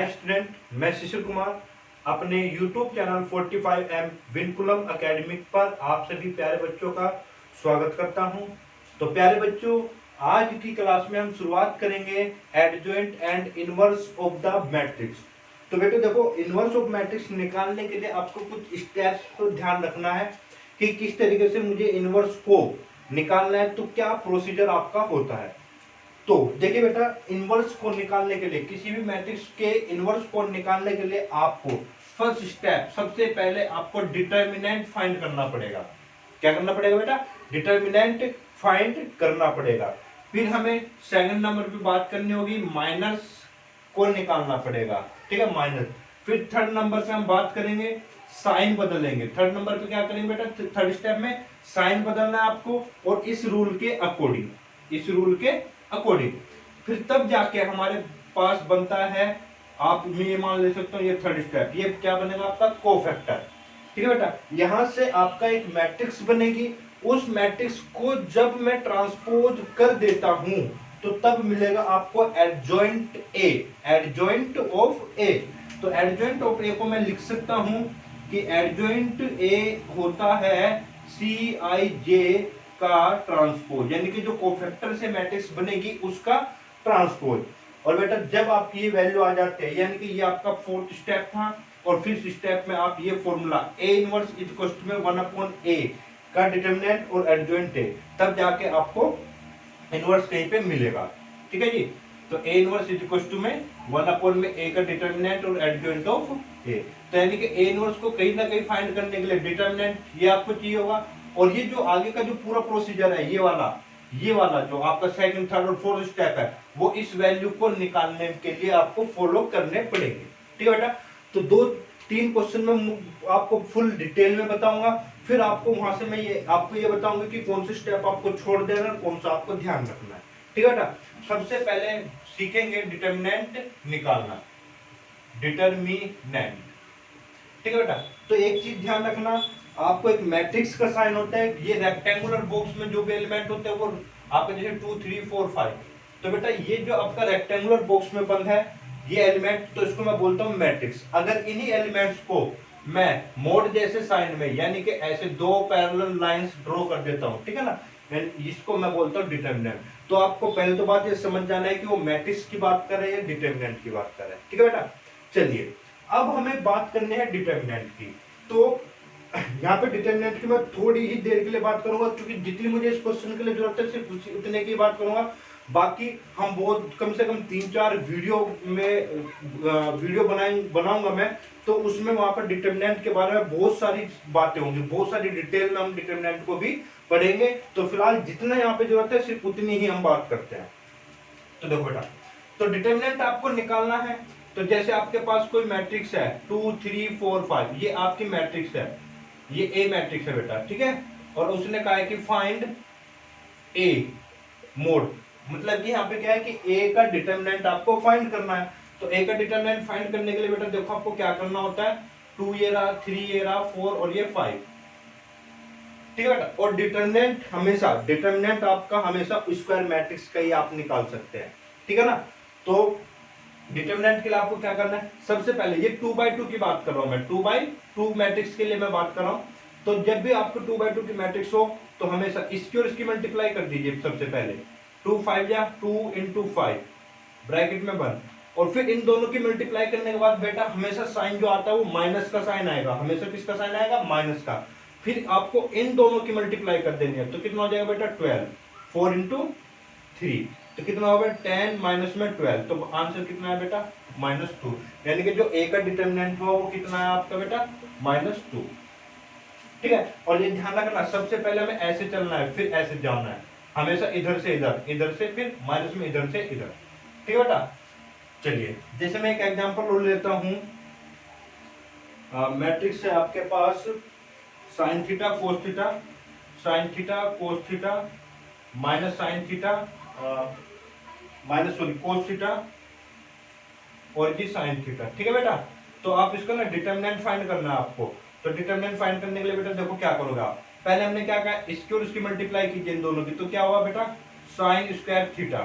Student, मैं शिशिर कुमार अपने YouTube channel 45M vinculum academic पर आप सभी प्यारे बच्चों का स्वागत करता हूं। तो प्यारे बच्चों, आज की क्लास में हम शुरुआत करेंगे adjoint and inverse of the matrix. तो बेटो देखो, इनवर्स ऑफ मैट्रिक्स निकालने के लिए आपको कुछ स्टेप्स को ध्यान रखना है कि किस तरीके से मुझे इनवर्स को निकालना है, तो क्या प्रोसीजर आपका होता है। तो देखिए बेटा, इनवर्स को निकालने के लिए, किसी भी मैट्रिक्स के इनवर्स को निकालने के लिए आपको फर्स्ट स्टेप, सबसे पहले आपको डिटर्मिनेंट फाइंड करना पड़ेगा। क्या करना पड़ेगा बेटा? डिटर्मिनेंट फाइंड करना पड़ेगा। फिर हमें सेकंड नंबर पे बात करनी होगी, माइनस को निकालना पड़ेगा। ठीक है, माइनस। फिर थर्ड नंबर पे हम बात करेंगे, साइन बदलेंगे। थर्ड नंबर पे क्या करेंगे बेटा? थर्ड स्टेप में साइन बदलना है आपको, और इस रूल के अकॉर्डिंग, इस रूल के अकॉर्डिंग फिर तब जाके हमारे पास बनता है, आप ये मान ले सकते हो, ये थर्ड स्टेप, ये क्या बनेगा आपका? कोफैक्टर। ठीक है बेटा, यहां से आपका एक मैट्रिक्स बनेगी। उस मैट्रिक्स को जब मैं ट्रांसपोज कर देता हूं तो तब मिलेगा आपको एडजॉइंट ए, एडजॉइंट ऑफ ए। तो एडजॉइंट ऑफ ए को मैं लिख सकता हूं कि एडजॉइंट ए होता है सी आई जे का ट्रांसपोज, यानी कि जो कोफैक्टर से मैट्रिक्स बनेगी उसका ट्रांसपोज। और बेटा जब आपकी ये वैल्यू आ जाते हैं, यानी कि ये आपका फोर्थ स्टेप था, और फिफ्थ स्टेप में आप ये फॉर्मूला ए इनवर्स इक्वल में 1/a का डिटरमिनेंट और एडजॉइंट ए, तब जाके आपको इनवर्स कहीं पे मिलेगा। ठीक है जी। तो ए इनवर्स इक्वल में 1/a का डिटरमिनेंट और एडजॉइंट ऑफ ए। तो यानी कि ए इनवर्स को कहीं ना कहीं फाइंड करने के लिए डिटरमिनेंट ये आपको चाहिए होगा, और ये जो आगे का जो पूरा प्रोसीजर है, ये वाला जो आपका सेकंड, थर्ड और फोर्थ स्टेप है, वो इस वैल्यू को निकालने के लिए आपको फॉलो करने पड़ेंगे। ठीक है बेटा, तो 2-3 क्वेश्चन में आपको फुल डिटेल में बताऊंगा, फिर आपको वहां से मैं आपको ये बताऊंगा कि कौन से स्टेप आपको छोड़ देना है, कौन सा आपको ध्यान रखना है। ठीक है बेटा, सबसे पहले सीखेंगे डिटरमिनेंट निकालना, डिटरमिनेंट। ठीक है बेटा, तो एक चीज ध्यान रखना, आपको एक मैट्रिक्स का साइन होता है, ये रेक्टेंगुलर बॉक्स में जो भी एलिमेंट होते हैं वो आपके जैसे 2 3 4 5। तो बेटा ये जो आपका रेक्टेंगुलर बॉक्स में बंद है ये एलिमेंट, तो इसको मैं बोलता हूँ मैट्रिक्स। अगर इन्हीं एलिमेंट्स को मैं मोड जैसे साइन में, यानी कि ऐसे दो पैरेलल लाइंस ड्रॉ कर देता हूँ, ठीक है ना, इसको मैं बोलता हूँ डिटरमिनेंट। तो आपको पहले तो बात ये समझ जाना है कि वो मैट्रिक्स की बात कर रहे हैं या डिटरमिनेंट की बात कर रहे हैं। ठीक है बेटा, चलिए अब हमें बात करनी है डिटरमिनेंट की। तो यहाँ पे डिटरमिनेंट की मैं थोड़ी ही देर के लिए बात करूंगा, क्योंकि जितनी मुझे इस क्वेश्चन के लिए जरूरत है सिर्फ उतने की बात करूंगा। बाकी हम बहुत कम से कम 3-4 वीडियो बनाऊंगा मैं, तो उसमें वहां पर डिटरमिनेंट के बारे में बहुत सारी बातें होंगी, बहुत सारी डिटेल में हम डिटरमिनेंट को भी पढ़ेंगे। तो फिलहाल जितना यहाँ पे जरूरत है सिर्फ उतनी ही हम बात करते हैं। तो देखो बेटा, तो डिटरमिनेंट आपको निकालना है। तो जैसे आपके पास कोई मैट्रिक्स है 2 3 4 5, ये आपकी मैट्रिक्स है, ये ए मैट्रिक्स है बेटा। ठीक है, और उसने कहा है कि फाइंड ए मोड, मतलब कि यहाँ पे क्या है कि ए का डिटरमिनेंट आपको फाइंड करना है। तो ए का डिटरमिनेंट फाइंड करने के लिए बेटा देखो आपको क्या करना होता है, 2 ये रहा, 3 ये रहा, 4 और ये 5। ठीक है बेटा, और डिटरमिनेंट आपका हमेशा स्क्वायर मैट्रिक्स का ही आप निकाल सकते हैं। ठीक है ना। तो डिटरमिनेंट के लिए आपको क्या करना है, सबसे पहले ये 2/2 की बात कर रहा हूं मैं, 2/2 मैट्रिक्स के लिए मैं बात कर रहा हूं। तो जब भी आपको 2/2 की मैट्रिक्स हो तो हमेशा इसकी और इसकी मल्टीप्लाई कर दीजिए। सबसे पहले 2 5 या 2 × 5 ब्रैकेट में बन, और फिर इन दोनों की मल्टीप्लाई करने के बाद बेटा हमेशा साइन जो आता है वो माइनस का साइन आएगा, हमेशा किसका साइन आएगा? माइनस का। फिर आपको इन दोनों की मल्टीप्लाई कर देनी है, तो कितना हो जाएगा बेटा? 12, 4 × 3, तो कितना होगा? 10 माइनस में 12, तो आंसर कितना है बेटा? -2। यानी कि जो ए का डिटरमिनेंट हुआ वो कितना है आपका बेटा? -2। ठीक है, और ये ध्यान रखना, सबसे पहले हमें ऐसे चलना है, फिर ऐसे जाना है, हमेशा इधर से इधर, इधर से फिर माइनस में इधर से इधर। ठीक है बेटा, चलिए जैसे मैं एक एग्जांपल ले लेता हूं, मैट्रिक्स है आपके पास sin theta cos theta, sin theta cos theta, minus sin theta cos theta, और जी sin थीटा। ठीक है बेटा, तो आप इसका ना डिटरमिनेंट फाइंड करना है आपको। तो डिटरमिनेंट फाइंड करने के लिए बेटा देखो क्या करोगे आप, पहले हमने क्या कहा, इसकी और इसकी मल्टीप्लाई कीजिए इन दोनों की, तो क्या होगा बेटा? sin² theta.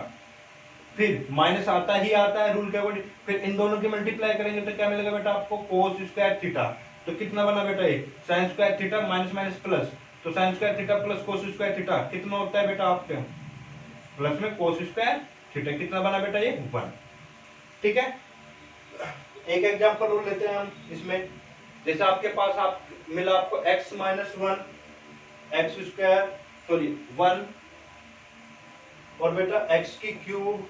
फिर माइनस आता ही आता है रूल के अकॉर्डिंग, फिर इन दोनों की मल्टीप्लाई करेंगे तो क्या मिलेगा बेटा आपको, कोस स्क्वायर थीटा। तो कितना बना बेटा ये, sine square theta minus minus plus, तो sine square theta plus cos square theta कितना होता है बेटा आपके, प्लस में कोस स्क्वायर थीटा, कितना बना बेटा ये 1। ठीक है, एक एग्जांपल और लेते हैं हम इसमें। जैसे आपके पास आप मिला आपको x minus 1 x square sorry 1 और बेटा x की क्यूब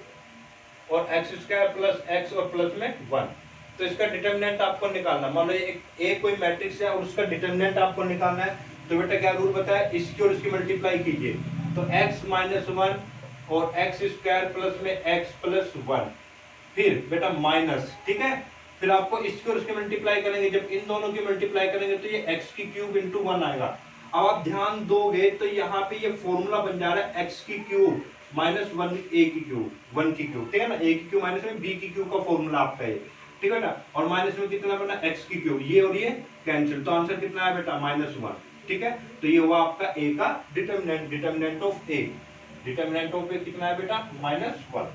और एक्स स्क्वायर प्लस एक्स और प्लस में 1। तो इसका डिटरमिनेंट आपको निकालना, मान लो एक कोई मैट्रिक्स है और उसका डिटरमिनेंट आपको निकालना है। तो बेटा क्या रूल बताया, इसकी और इसकी मल्टीप्लाई कीजिए, तो x माइनस 1 और एक्स स्क्वायर प्लस में x प्लस 1, फिर बेटा माइनस, ठीक है, फिर आपको इसकी और इसकी मल्टीप्लाई करेंगे, जब इन दोनों की मल्टीप्लाई करेंगे तो ये x की क्यूब इंटू 1 आएगा। अब आप ध्यान दोगे तो यहाँ पे ये फॉर्मूला बन जा रहा है x की क्यूब माइनस 1 a की क्यूब 1 की क्यूब, ठीक है ना, a की क्यूब माइनस में b की क्यूब का फॉर्मूला आपका ये, ठीक है ना, और माइनस में कितना बना x की क्यूब, ये और ये कैंसिल, तो आंसर कितना है बेटा -1। ठीक है, तो ये हुआ आपका a का determinant, determinant of a, determinant of a कितना है बेटा -1।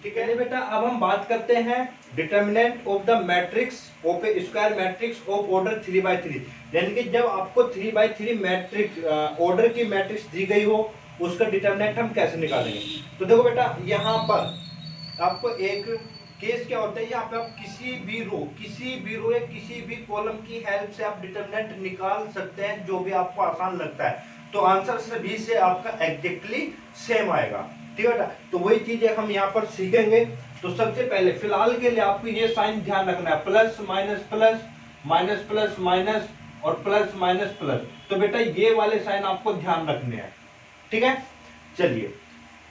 ठीक है बेटा, अब हम बात करते हैं determinant of the matrix of A square matrix of order 3/3, यानी कि जब आपको 3/3 मैट्रिक्स ऑर्डर की मैट्रिक्स दी गई हो उसका डिटरमिनेंट हम कैसे निकालेंगे। तो देखो बेटा, यहाँ पर आपको एक केस क्या होता है, यहाँ पे आप किसी भी रो या किसी भी कॉलम की हेल्प से आप डिटरमिनेंट निकाल सकते हैं, जो भी आपको आसान लगता है, तो आंसर सभी से आपका एग्जैक्टली सेम आएगा। ठीक है बेटा, तो वही चीजें हम यहाँ पर सीखेंगे। तो सबसे पहले फिलहाल के लिए आपको ये साइन ध्यान रखना है, plus minus plus, minus plus minus और प्लस माइनस प्लस, तो बेटा ये वाले साइन आपको ध्यान रखने हैं। ठीक है, चलिए,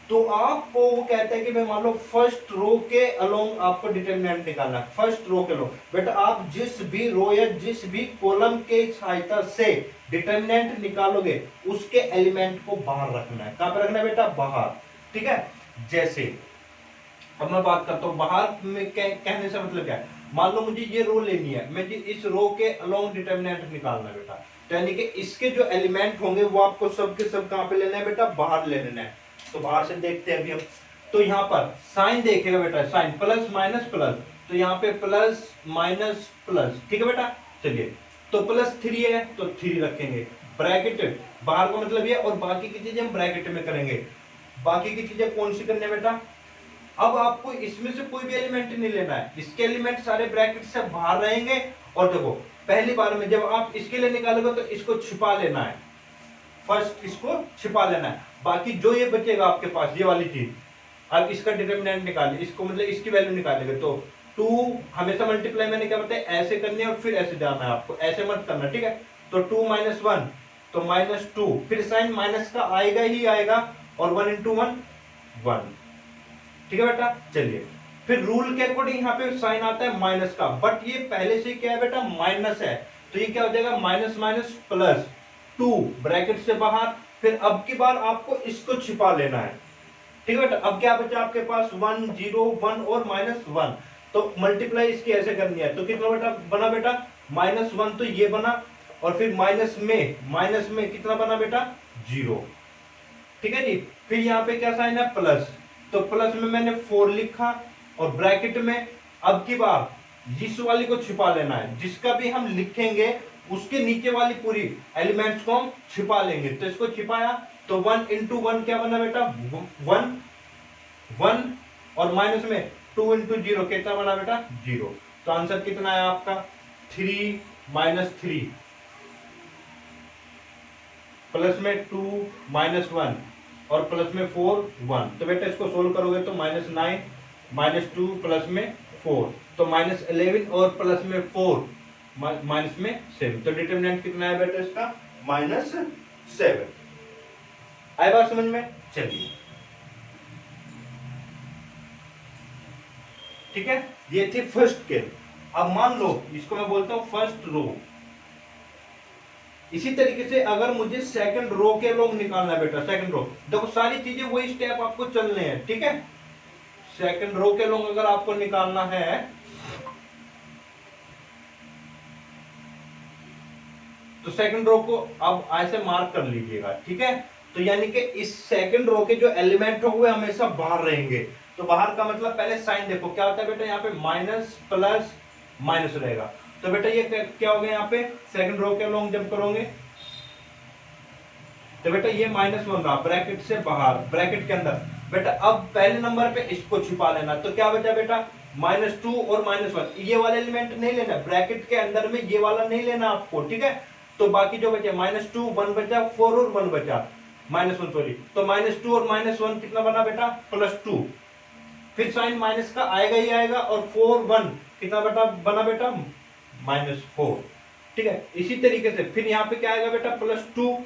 तो आपको वो कहता है कि भाई मान लो फर्स्ट रो के अलोंग आपको डिटरमिनेंट निकालना है, फर्स्ट रो के अलोंग। बेटा आप जिस भी रो या जिस भी कॉलम के सहायता से डिटरमिनेंट निकालोगे उसके एलिमेंट को बाहर रखना है। कहां पर रखना है बेटा, बाहर। ठीक है, जैसे अब मैं बात करता हूं बाहर में कहने से मतलब क्या है, मान लो मुझे ये रो लेनी है, मुझे इस रो के अलोंग डिटरमिनेंट निकालना है बेटा, तो यानी कि इसके जो एलिमेंट होंगे वो आपको सब के सब कहां पे लेना है बेटा, बाहर ले लेना है। तो बाहर से देखते हैं अभी हम, तो यहाँ पर साइन देखेगा बेटा, साइन प्लस माइनस प्लस, तो यहाँ पे प्लस माइनस प्लस, ठीक है बेटा। चलिए, तो +3 है तो 3 रखेंगे, ब्रैकेट बाहर का मतलब ये, और बाकी की चीजें हम ब्रैकेट में करेंगे। बाकी की चीजें कौन सी करनी है बेटा, अब आपको इसमें से कोई भी एलिमेंट नहीं लेना है, इसके एलिमेंट सारे ब्रैकेट से बाहर रहेंगे। और देखो पहली बार में जब आप इसके लिए निकालोगे तो इसको छिपा लेना है, फर्स्ट इसको छिपा लेना है, बाकी जो ये बचेगा आपके पास ये वाली चीज, अब इसका डिटरमिनेंट निकालिए, इसको मतलब इसकी वैल्यू निकालेंगे, तो 2 हमेशा मल्टीप्लाई मैंने क्या बताया ऐसे करनी है और फिर ऐसे जाना है आपको, ऐसे मत करना। ठीक है, तो 2 - 1 तो -2, फिर साइन माइनस का आएगा ही आएगा, और 1 × 1 1। ठीक है बेटा, चलिए, फिर रूल के अकॉर्डिंग यहाँ पे साइन आता है माइनस का, बट ये पहले से क्या है बेटा, माइनस है, तो ये क्या हो जाएगा माइनस माइनस प्लस 2 ब्रैकेट से बाहर। फिर अब की बार आपको इसको छिपा लेना है। ठीक है बेटा, अब क्या बचा आपके पास 1 0 1 और -1, तो मल्टीप्लाई इसकी ऐसे करनी है, तो कितना बेटा बना बेटा -1, तो ये बना, और फिर माइनस में कितना बना बेटा 0। ठीक है जी, फिर यहाँ पे क्या साइन है प्लस, तो प्लस में मैंने 4 लिखा, और ब्रैकेट में अब की बार जिस वाली को छिपा लेना है, जिसका भी हम लिखेंगे उसके नीचे वाली पूरी एलिमेंट्स को हम छिपा लेंगे। तो इसको छिपाया, तो 1 × 1 क्या बना बेटा 1 1, और माइनस में 2 × 0 कितना बना बेटा 0। तो आंसर कितना है आपका 3 - 3, प्लस में 2 - 1 और प्लस में 4 1। तो बेटा इसको सोल्व करोगे तो -9 - 2 प्लस में 4, तो -11 और प्लस में 4 माइनस में 7, तो डिटरमिनेंट कितना है बेटा इसका -7। आई बात समझ में, चलिए ठीक है, ये थी फर्स्ट केस। अब मान लो इसको मैं बोलता हूं फर्स्ट रो, इसी तरीके से अगर मुझे सेकंड रो के लोग निकालना है बेटा, सेकंड रो, देखो सारी चीजें वही स्टेप आपको चलने हैं। ठीक है, सेकंड रो के लोग अगर आपको निकालना है तो सेकंड रो को अब ऐसे मार्क कर लीजिएगा। ठीक है, तो यानी कि इस सेकंड रो के जो एलिमेंट होंगे हमेशा बाहर रहेंगे, तो बाहर का मतलब पहले साइन देखो क्या होता है बेटा, यहाँ पे माइनस प्लस माइनस रहेगा। तो बेटा ये क्या हो गया, यहाँ पे सेकंड रो के लॉन्ग जब करोगे तो बेटा ये -1 रहा ब्रैकेट से बाहर, ब्रैकेट के अंदर। बेटा अब पहले नंबर पे इसको छिपा लेना, तो क्या बचा बेटा -2 और -1। ये वाला एलिमेंट नहीं लेना ब्रैकेट के अंदर में, ये वाला नहीं लेना आपको, ठीक है। तो बाकी जो बचे -2, 1 बचा, 4 और 1 बचा, -1 सॉरी। तो -2 और -1 कितना बना बेटा, +2। फिर साइन माइनस का आएगा ही आएगा, और 4 1 कितना बना बेटा, -4, ठीक है। इसी तरीके से फिर यहाँ पे क्या आएगा बेटा, +2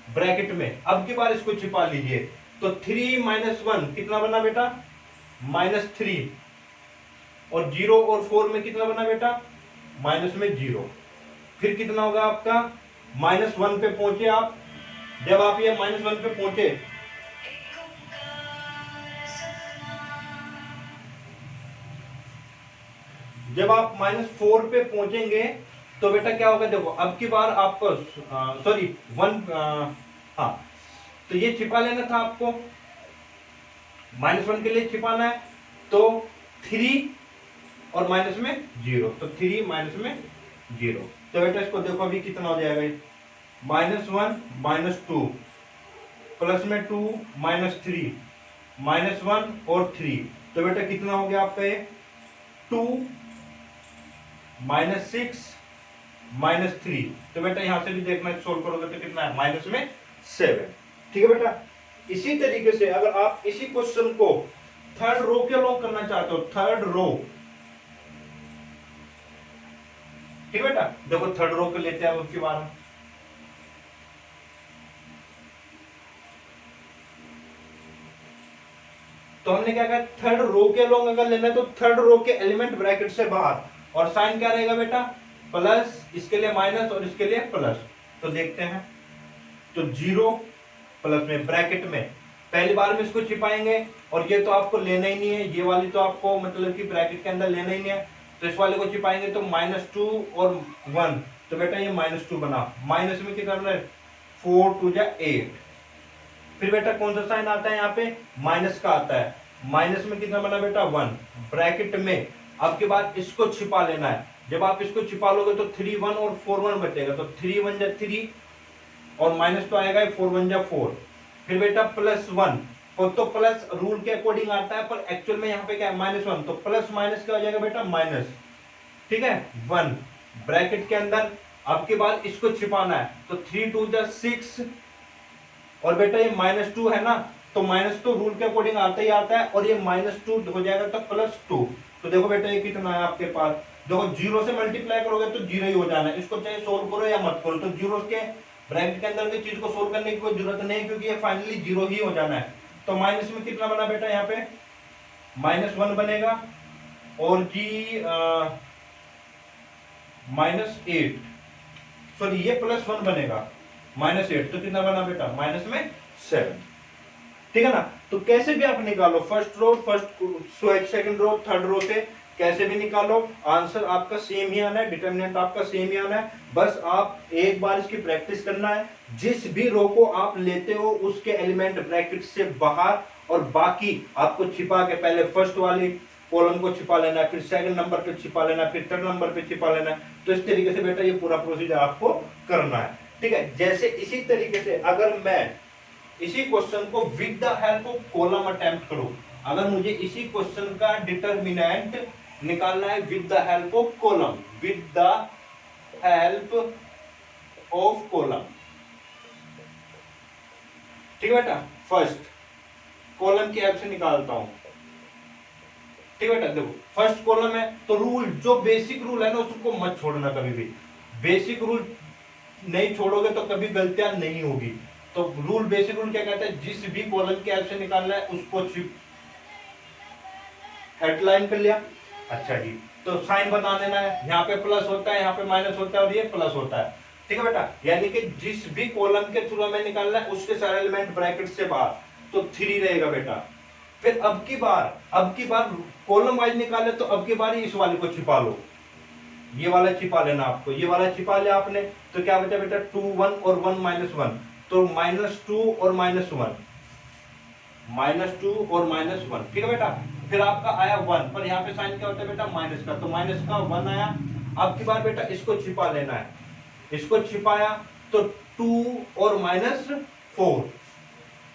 ब्रैकेट में। अब की बार इसको छिपा लीजिए, तो 3 -1 कितना बना बेटा, -3, और 0 और 4 में कितना बना बेटा, -0। फिर कितना होगा आपका, -1 पे पहुंचे आप। जब आप ये -1 पे पहुंचे, जब आप -4 पे पहुंचेंगे तो बेटा क्या होगा, देखो अब की बार आपको सॉरी 1, हाँ तो ये छिपा लेना था आपको, -1 के लिए छिपाना है, तो 3 और माइनस में 0, तो 3 माइनस में 0। तो बेटा इसको देखो अभी कितना हो जाएगा, -1 -2 प्लस में 2 -3 -1 और 3। तो बेटा कितना हो गया आपका ये 2 -6 -3। तो बेटा यहां से भी देखना, सोल्व करोगे तो कितना है, -7, ठीक है बेटा। इसी तरीके से अगर आप इसी क्वेश्चन को थर्ड रो के लॉन्ग करना चाहते हो, थर्ड रो, ठीक है बेटा, देखो थर्ड रो के लेते हैं उसके बारे में। तो हमने क्या कहा, थर्ड रो के लॉन्ग अगर लेना है तो थर्ड रो के एलिमेंट ब्रैकेट से बाहर, और साइन क्या रहेगा बेटा, प्लस, इसके लिए माइनस और इसके लिए प्लस। तो देखते हैं, तो 0 प्लस में ब्रैकेट में पहली बार में इसको छिपाएंगे, और ये तो आपको लेना ही नहीं है, ये वाली तो आपको मतलब कि ब्रैकेट के अंदर लेना ही नहीं है, तो इस वाले को छिपाएंगे तो -2 और 1। तो बेटा ये -2 बना, माइनस में कितना बना, 4 2 जा 8। फिर बेटा कौन सा साइन आता है यहाँ पे, माइनस का आता है, माइनस में कितना बना बेटा, 1 ब्रैकेट में। अब के बाद इसको छिपा लेना है, जब आप इसको छिपा लोगे तो 3 1 और 4 1 बचेगा, तो 3 1 जा 3, और माइनस तो आएगा 4 1 जा 4। फिर बेटा +1, और तो प्लस रूल के अकॉर्डिंग आता है, पर एक्चुअल में यहाँ पे क्या है, -1, तो प्लस माइनस क्या हो जाएगा बेटा, माइनस, ठीक है, 1 ब्रैकेट के अंदर। अब के बाद इसको छिपाना है, तो 3 2 जा 6, और बेटा ये -2 है ना, तो माइनस तो रूल के अकॉर्डिंग आता ही आता है, और ये -2 हो जाएगा तो +2। तो देखो बेटा ये कितना है आपके पास, देखो 0 से मल्टीप्लाई करोगे तो 0 ही हो जाना है, इसको चाहे सोल्व करो या मत करो। तो 0 के ब्रैकेट के अंदर की चीज को सोल्व करने की कोई जरूरत नहीं, क्योंकि ये फाइनली 0 ही हो जाना है। तो माइनस में कितना बना बेटा, यहाँ पे -1 बनेगा, और जी -8, सॉरी ये +1 बनेगा, -8, तो कितना बना बेटा, -7, ठीक है ना। तो कैसे भी आप निकालो, first row, second row, third row से कैसे भी निकालो, आंसर आपका सेम ही आना है, डिटरमिनेंट आपका सेम ही आना है। बस आप एक बार इसकी प्रैक्टिस करना है, जिस भी रो को आप लेते हो उसके एलिमेंट ब्रैकेट से बाहर, और बाकी आपको छिपा के पहले फर्स्ट वाली कॉलम को छिपा लेना है, फिर सेकंड नंबर पे छिपा लेना है, फिर थर्ड नंबर पे छिपा लेना है। तो इस तरीके से बेटा ये पूरा प्रोसीजर आपको करना है, ठीक है। जैसे इसी तरीके से अगर मैं इसी क्वेश्चन को with the help of column attempt करूं, अगर मुझे इसी क्वेश्चन का डिटरमिनेंट निकालना है with the help of column, with the help of column, ठीक है बेटा, फर्स्ट कॉलम की हेल्प से निकालता हूं, ठीक है बेटा। देखो फर्स्ट कॉलम है, तो रूल, जो बेसिक रूल है ना उसको मत छोड़ना कभी भी, बेसिक रूल नहीं छोड़ोगे तो कभी गलतियां नहीं होगी। तो रूल, बेसिक रूल क्या कहता है, जिस भी कॉलम के हेल्प से निकालना है उसको हेडलाइन कर लिया, अच्छा जी, तो साइन बता देना है, यहाँ पे प्लस होता है, यहाँ पे माइनस होता है, और ये प्लस होता है, ठीक है बेटा। यानी कि जिस भी कॉलम के थ्रू हमें निकालना है उसके सारे एलिमेंट ब्रैकेट से बाहर, तो 3 रहेगा बेटा। फिर अब की बार कॉलम वाइज निकाले, तो अब की बार इस वाले को छिपा लो, ये वाला छिपा लेना आपको, ये वाला छिपा लिया आपने, तो क्या बचा बेटा, 2 1 और 1 -1, तो -2 और -1, -2 और -1, ठीक है बेटा। फिर आपका आया 1, पर यहाँ पे साइन क्या होता है बेटा, माइनस का, तो माइनस का 1 आया। अब की बार बेटा इसको छिपा लेना है, इसको छिपाया तो 2 और -4,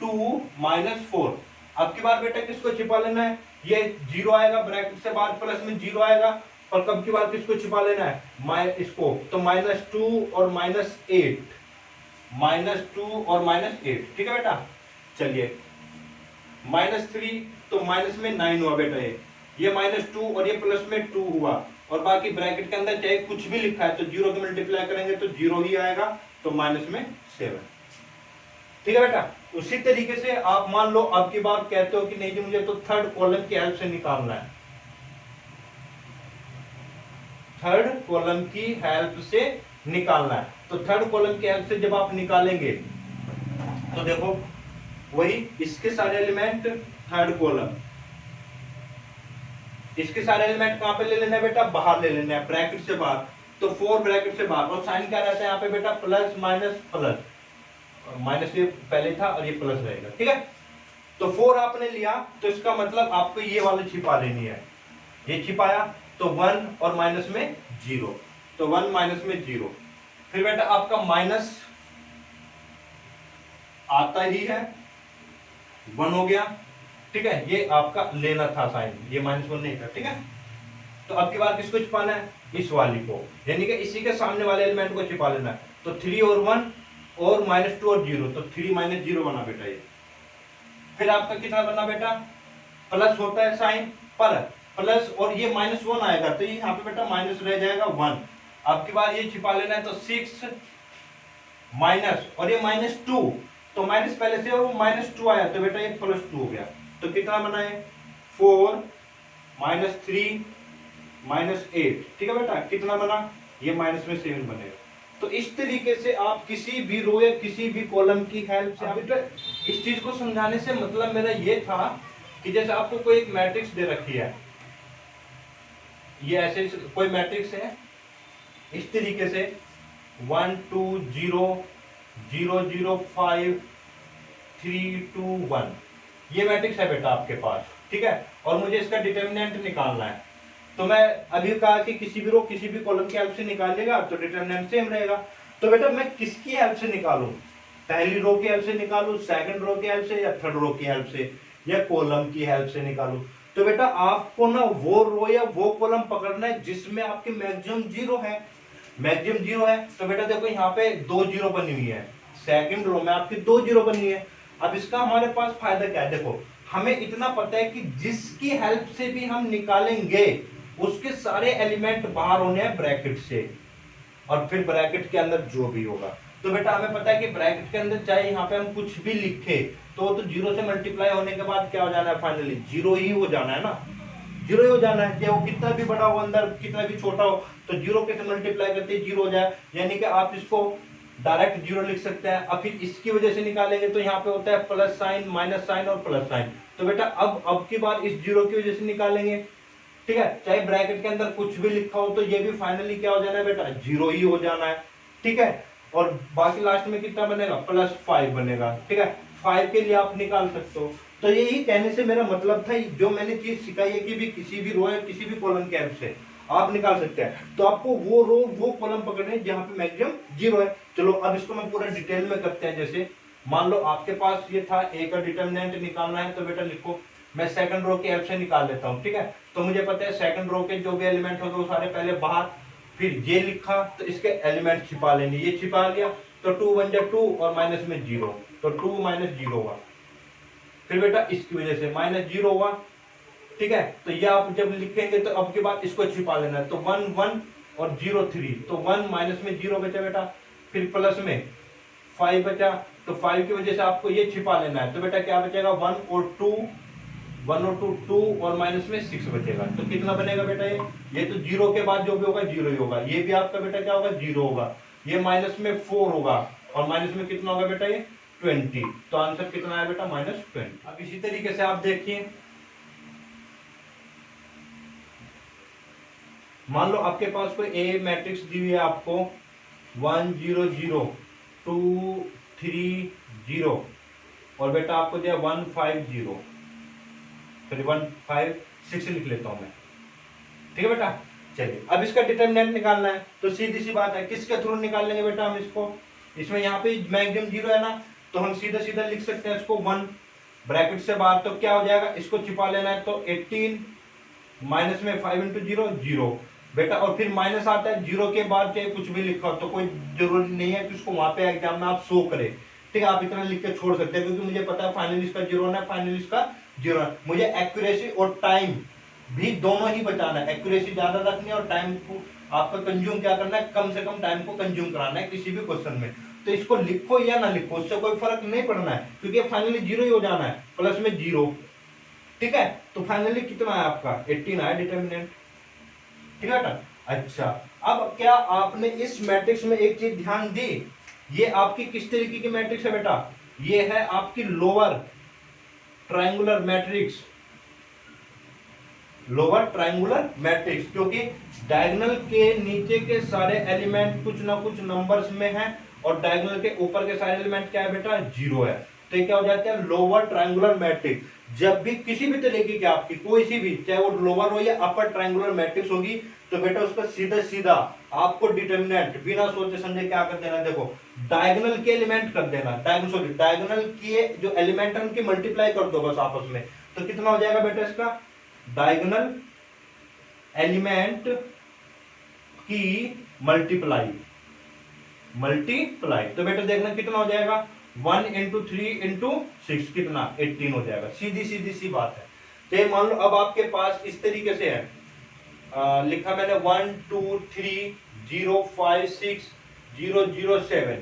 2 -4। अब की बार बेटा किसको छिपा लेना है, ये 0 आएगा ब्रैकेट से बाहर, प्लस में 0 आएगा, और कब की बार किसको छिपा लेना है, इसको, तो -2 और -8, -2 और -8, ठीक है बेटा। चलिए -3, तो माइनस में 9 हुआ बेटा, ये -2 और ये प्लस में 2 हुआ, और बाकी ब्रैकेट के अंदर चाहे कुछ भी लिखा है तो 0 को मल्टीप्लाई करेंगे तो 0 ही आएगा, तो माइनस में 7, ठीक है बेटा। उसी तरीके से आप मान लो आपकी बात कहते हो कि नहीं जी मुझे तो थर्ड कॉलम की हेल्प से निकालना है, थर्ड कॉलम की हेल्प से निकालना है, तो थर्ड कॉलम की हेल्प से जब आप निकालेंगे तो देखो वही इसके सारे एलिमेंट थर्ड कॉलम, इसके सारे एलिमेंट कहां पे ले लेना है बेटा, बाहर ले लेना है, ब्रैकेट से बाहर, तो 4 ब्रैकेट से बाहर, और साइन क्या रहता है यहाँ पे बेटा, प्लस माइनस प्लस, माइनस ये पहले था और ये प्लस रहेगा, ठीक है। तो 4 आपने लिया, तो इसका मतलब आपको ये वाली छिपा लेनी है, ये छिपाया तो 1 और माइनस में 0, तो 1 माइनस में 0। फिर बेटा आपका माइनस आता ही है, 1 हो गया, ठीक है, ये आपका लेना था साइन, ये -1 नहीं था, ठीक है। तो अब की बार किसको छिपाना है, इस वाली को, यानी कि इसी के सामने वाले एलिमेंट को छिपा लेना है, तो 3 और 1 और -2 और 0, तो 3 - 0 बना बेटा ये। फिर आपका कितना बना बेटा, प्लस होता है साइन पर, प्लस और ये -1 आएगा, तो ये यहाँ पे बेटा माइनस रह जाएगा 1। अब की बार ये छिपा लेना है, तो 6 माइनस और ये -2, तो माइनस पहले से और -2 आया, तो बेटा ये +2 हो गया, तो कितना बना है 4 -3 -8, ठीक है बेटा। कितना बना, ये माइनस में 7 बनेगा। तो इस तरीके से आप किसी भी रो या किसी भी कॉलम की हेल्प से, बेटा इस चीज को समझाने से मतलब मेरा ये था कि जैसे आपको कोई एक मैट्रिक्स दे रखी है, ये ऐसे कोई मैट्रिक्स है इस तरीके से 1 2 0 0 0 5 3 2 1, ये मैट्रिक्स है बेटा आपके पास, ठीक है, और मुझे इसका डिटर्मिनेंट निकालना है। तो मैं अभी कहा कि किसी भी रो किसी भी कॉलम की हेल्प से निकालेगा तो डिटर्मिनेंट सेम रहेगा। तो बेटा मैं किसकी हेल्प से निकालूं, पहली रो की हेल्प से निकालूं, सेकंड रो की हेल्प से, या थर्ड रो की हेल्प से, या कॉलम की हेल्प से निकालूं। तो बेटा आपको ना वो रो या वो कॉलम पकड़ना है जिसमें आपके मैक्सिमम 0 है, मैक्सिमम 0 है। तो बेटा देखो यहाँ पे 2 0 बनी हुई है, सेकंड रो में आपकी 2 0 बनी हुई है। अब इसका हमारे पास फायदा क्या है, देखो हमें इतना पता है कि जिसकी हेल्प से भी हम निकालेंगे उसके सारे एलिमेंट बाहर होने हैं ब्रैकेट से, और फिर ब्रैकेट के अंदर जो भी होगा। तो बेटा हमें पता है कि ब्रैकेट के अंदर चाहे यहाँ पे हम कुछ भी लिखे तो 0 से मल्टीप्लाई होने के बाद क्या हो जाना है, फाइनली 0 ही हो जाना है ना, 0 ही हो जाना है, चाहे वो कितना भी बड़ा हो अंदर, कितना भी छोटा हो, तो 0 के से मल्टीप्लाई करते 0 हो जाए, यानी कि आप इसको डायरेक्ट 0 लिख सकते हैं। अब फिर इसकी वजह से निकालेंगे तो यहाँ पे होता है प्लस साइन, माइनस साइन और प्लस साइन। तो बेटा अब की बार इस 0 की वजह से निकालेंगे, ठीक है, चाहे ब्रैकेट के अंदर कुछ भी लिखा हो तो ये भी फाइनली क्या हो जाना है बेटा, 0 ही हो जाना है, ठीक है। और बाकी लास्ट में कितना बनेगा, +5 बनेगा, ठीक है, 5 के लिए आप निकाल सकते हो। तो यही कहने से मेरा मतलब था, जो मैंने चीज सिखाई है कि भी किसी भी रो या किसी भी कॉलम के हेल्प से आप निकाल सकते हैं। तो आपको वो रो वो कॉलम पकड़ने जहां पे मैक्सिमम 0 है। चलो अब इसको मैं पूरा डिटेल में करते हैं। जैसे मान लो आपके पास ये था, ए का डिटर्मिनेंट निकालना है, तो बेटा लिखो मैं सेकंड रो की हेल्प से निकाल लेता हूँ, ठीक है। तो मुझे पता है सेकंड रो के जो भी एलिमेंट होंगे वो सारे पहले बाहर, फिर ये लिखा तो इसके एलिमेंट छिपा लेंगे, ये छिपा लिया तो 2 1 2 और माइनस में 0, तो 2 - 0 हुआ। फिर बेटा इसकी वजह से -0 हुआ, ठीक है। तो ये आप जब लिखेंगे तो अब के बाद इसको छिपा लेना है, तो 1 1 और 0 3, तो 1 माइनस में 0 बचा बेटा, फिर प्लस में 5 बचा, तो 5 की वजह से आपको ये छिपा लेना है। तो बेटा क्या बचेगा, 1 और 2 2 और माइनस में 6 बचेगा। तो कितना बनेगा बेटा, ये तो 0 के बाद जो भी होगा 0 ही होगा। ये भी आपका बेटा क्या होगा, 0 होगा। ये माइनस में 4 होगा, और माइनस में कितना होगा बेटा, ये 20। तो आंसर कितना है बेटा, -20। अब इसी तरीके से आप देखिए, मान लो आपके पास कोई ए मैट्रिक्स दी हुई है आपको, 1 0 0 2 3 0, और बेटा आपको दिया 150, सॉरी 156 लिख लेता हूं मैं। ठीक है बेटा, चलिए अब इसका डिटरमिनेंट निकालना है, तो सीधी सी बात है किसके थ्रू निकाल लेंगे बेटा हम इसको। इसमें यहाँ पे मैक्सिमम 0 है ना, तो हम सीधा सीधा लिख सकते हैं इसको 1 ब्रैकेट से बाहर, तो क्या हो जाएगा, इसको छिपा लेना है, तो 18 माइनस में 5 इंटू 0 0 बेटा, और फिर माइनस आता है 0 के बाद चाहे कुछ भी लिखा हो, तो कोई जरूरी नहीं है कि उसको वहां पे एग्जाम में आप शो करें। ठीक है, आप इतना लिख के छोड़ सकते हैं, क्योंकि मुझे पता है फाइनल इसका 0 है, फाइनल इसका 0 है। मुझे एक्यूरेसी और टाइम भी दोनों ही बचाना है, एक्यूरेसी ज्यादा रखनी है और टाइम को आपका कंज्यूम क्या करना है, कम से कम टाइम को कंज्यूम कराना है किसी भी क्वेश्चन में। तो इसको लिखो या ना लिखो उससे कोई फर्क नहीं पड़ना है, क्योंकि फाइनली 0 ही हो जाना है, प्लस में 0। ठीक है, तो फाइनली कितना है आपका 18 है डिटरमिनेंट। ठीक है बेटा, अच्छा अब क्या आपने इस मैट्रिक्स में एक चीज ध्यान दी, ये आपकी किस तरीके की मैट्रिक्स है बेटा, ये है आपकी lower triangular matrix, lower triangular matrix, क्योंकि डायगोनल के नीचे के सारे एलिमेंट कुछ ना कुछ नंबर्स में हैं और डायगोनल के ऊपर के सारे एलिमेंट क्या है बेटा, 0 है। तो ये क्या हो जाता है लोअर ट्रायंगुलर मैट्रिक्स। जब भी किसी भी तरीके की आपकी कोई सी भी, चाहे वो लोअर हो या अपर ट्रायंगुलर मैट्रिक्स होगी, तो बेटा उसका सीधा सीधा आपको डिटरमिनेंट बिना सोचे समझे क्या कर देना, देखो डायगोनल के एलिमेंट कर देना, डायगोनल के जो एलिमेंट है उनकी मल्टीप्लाई कर दो बस आपस में, तो कितना हो जाएगा बेटा इसका, डायगोनल एलिमेंट की मल्टीप्लाई, तो बेटा देखना कितना हो जाएगा, 1 इंटू 3 इंटू 6 कितना 18 हो जाएगा। सीधी सीधी सी बात है। तो मान लो अब आपके पास इस तरीके से है, लिखा मैंने 1 2 3 0 5 6 0 0 7,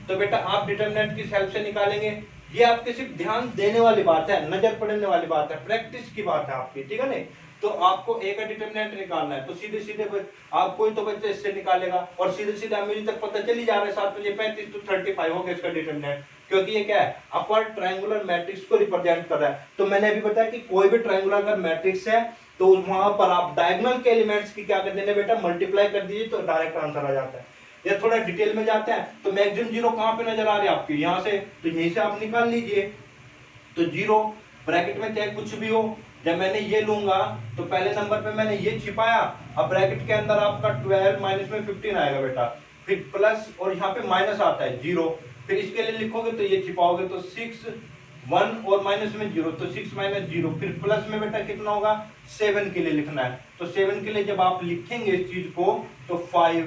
तो बेटा आप डिटरमिनेंट किस हेल्प से निकालेंगे, ये आपके सिर्फ ध्यान देने वाली बात है, नजर पड़ने वाली बात है, प्रैक्टिस की बात है आपकी। ठीक है नहीं, तो आपको ए का डिटरमिनेंट निकालना है, तो सीधे सीधे आप कोई तो बच्चे इससे निकालेगा, और सीधे सीधे मुझे तक पता चल ही जा रहा है 7 बजे 35 तो 35 हो गया इसका डिटरमिनेंट, क्योंकि ये क्या है अपर ट्रायंगुलर मैट्रिक्स को रिप्रेजेंट कर रहा है। तो मैंने अभी बताया कि कोई भी ट्रायंगुलर अगर मैट्रिक्स है तो वहां पर आप डायगोनल के एलिमेंट्स की क्या कर देने बेटा, मल्टीप्लाई कर दीजिए, तो डायरेक्ट आंसर आ जाता है। ये थोड़ा डिटेल में जाते हैं, तो मैक्सिमम 0 कहां पे नजर आ रही है आपकी, यहां से, तो यहीं से आप निकाल लीजिए, तो 0 ब्रैकेट में चाहे कुछ भी हो, जब मैंने ये लूंगा तो पहले नंबर पे मैंने ये छिपाया, अब ब्रैकेट के अंदर आपका 12 माइनस में 15 आएगा बेटा, फिर प्लस और यहाँ पे माइनस आता है 0, फिर इसके लिए लिखोगे तो ये छिपाओगे तो 6 1 और माइनस में 0, तो 6 माइनस 0, फिर प्लस में बेटा कितना होगा 7 के लिए लिखना है, तो 7 के लिए जब आप लिखेंगे इस चीज को तो 5,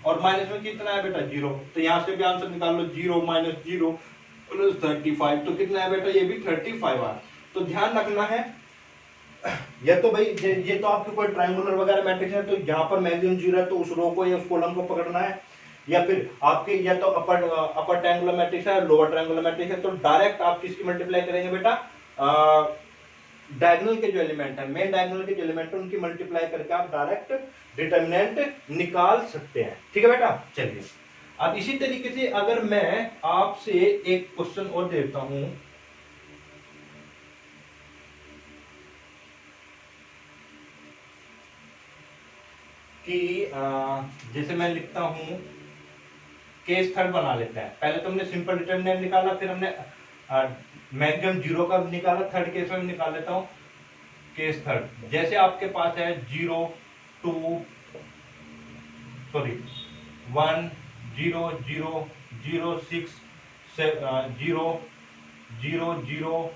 और माइनस में कितना है बेटा 0, तो यहाँ से भी आंसर निकाल लो, 0 माइनस 0 प्लस 35, तो कितना है बेटा, ये भी 35 आ। तो ध्यान रखना है, ये तो भाई ये तो आपके कोई ट्रायंगुलर वगैरह मैट्रिक्स है, तो यहाँ पर मैक्सिमम 0 है तो उस रो को या उस कॉलम को पकड़ना है, या फिर आपके या तो अपर ट्रायंगुलर मैट्रिक्स है, लोअर ट्रायंगुलर मैट्रिक्स है, तो डायरेक्ट आप किसकी मल्टीप्लाई करेंगे बेटा, डायगोनल के जो एलिमेंट है, मेन डायगोनल के जो एलिमेंट है उनकी मल्टीप्लाई करके आप डायरेक्ट डिटरमिनेंट निकाल सकते हैं। ठीक है बेटा, चलिए अब इसी तरीके से अगर मैं आपसे एक क्वेश्चन और देता हूं कि जैसे मैं लिखता हूं केस थर्ड बना लेते हैं, पहले तो हमने सिंपल डिटरमिनेंट निकाला, फिर हमने मैक्सिमम 0 का निकाला, थर्ड केस में निकाल लेता हूं केस थर्ड। जैसे आपके पास है 0 2 सॉरी 1 0 0 0 6 0 0 0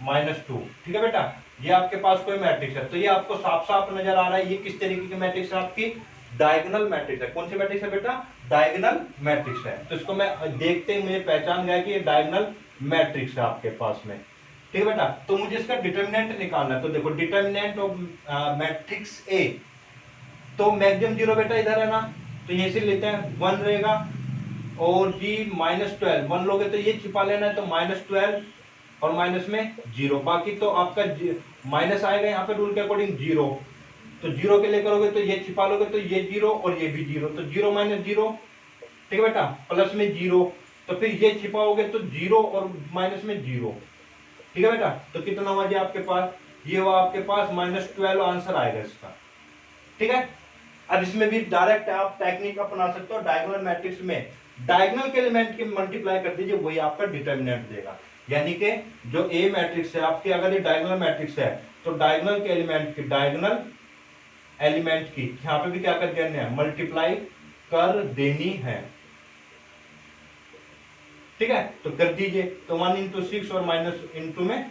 -2, ठीक है बेटा, ये आपके पास कोई मैट्रिक्स है, तो ये आपको साफ साफ नजर आ रहा है ये किस तरीके की मैट्रिक्स है, आपकी डायगोनल मैट्रिक्स है। कौन सी मैट्रिक्स है बेटा, डायगोनल मैट्रिक्स है, तो इसको मैं देखते ही मुझे पहचान गया कि ये डायगोनल मैट्रिक्स है आपके पास में। ठीक है बेटा, तो मुझे इसका डिटरमिनेंट निकालना है, तो देखो डिटरमिनेंट ऑफ मैट्रिक्स ए, तो मैक्सिमम 0 बेटा इधर है ना, तो यहीं से लेते हैं 1 रहेगा, और जी -12 1 लोगे तो ये छिपा लेना है, तो -12 और माइनस में 0, बाकी तो आपका माइनस आएगा यहाँ पे रूल के अकॉर्डिंग 0, तो 0 के लिए करोगे तो ये छिपा लोगे तो ये 0 और ये भी 0, तो 0 माइनस 0, ठीक है बेटा, प्लस में 0, तो फिर ये छिपाओगे तो 0 और माइनस में 0, ठीक है बेटा, तो कितना हुआ जी आपके पास, ये हुआ आपके पास -12 आंसर आएगा इसका। ठीक है, अब इसमें भी डायरेक्ट आप टेक्निक अपना सकते हो, डायगोनल मैट्रिक्स में डायगोनल के एलिमेंट के मल्टीप्लाई कर दीजिए, वही आपका डिटर्मिनेंट देगा। यानी कि जो ए मैट्रिक्स है आपके, अगर ये डायगोनल मैट्रिक्स है तो डायगोनल के एलिमेंट की, डायगोनल एलिमेंट की यहां पे भी क्या कर देनी है, मल्टीप्लाई कर देनी है। ठीक है, तो कर दीजिए। तो 1 इंटू 6 और माइनस इंटू में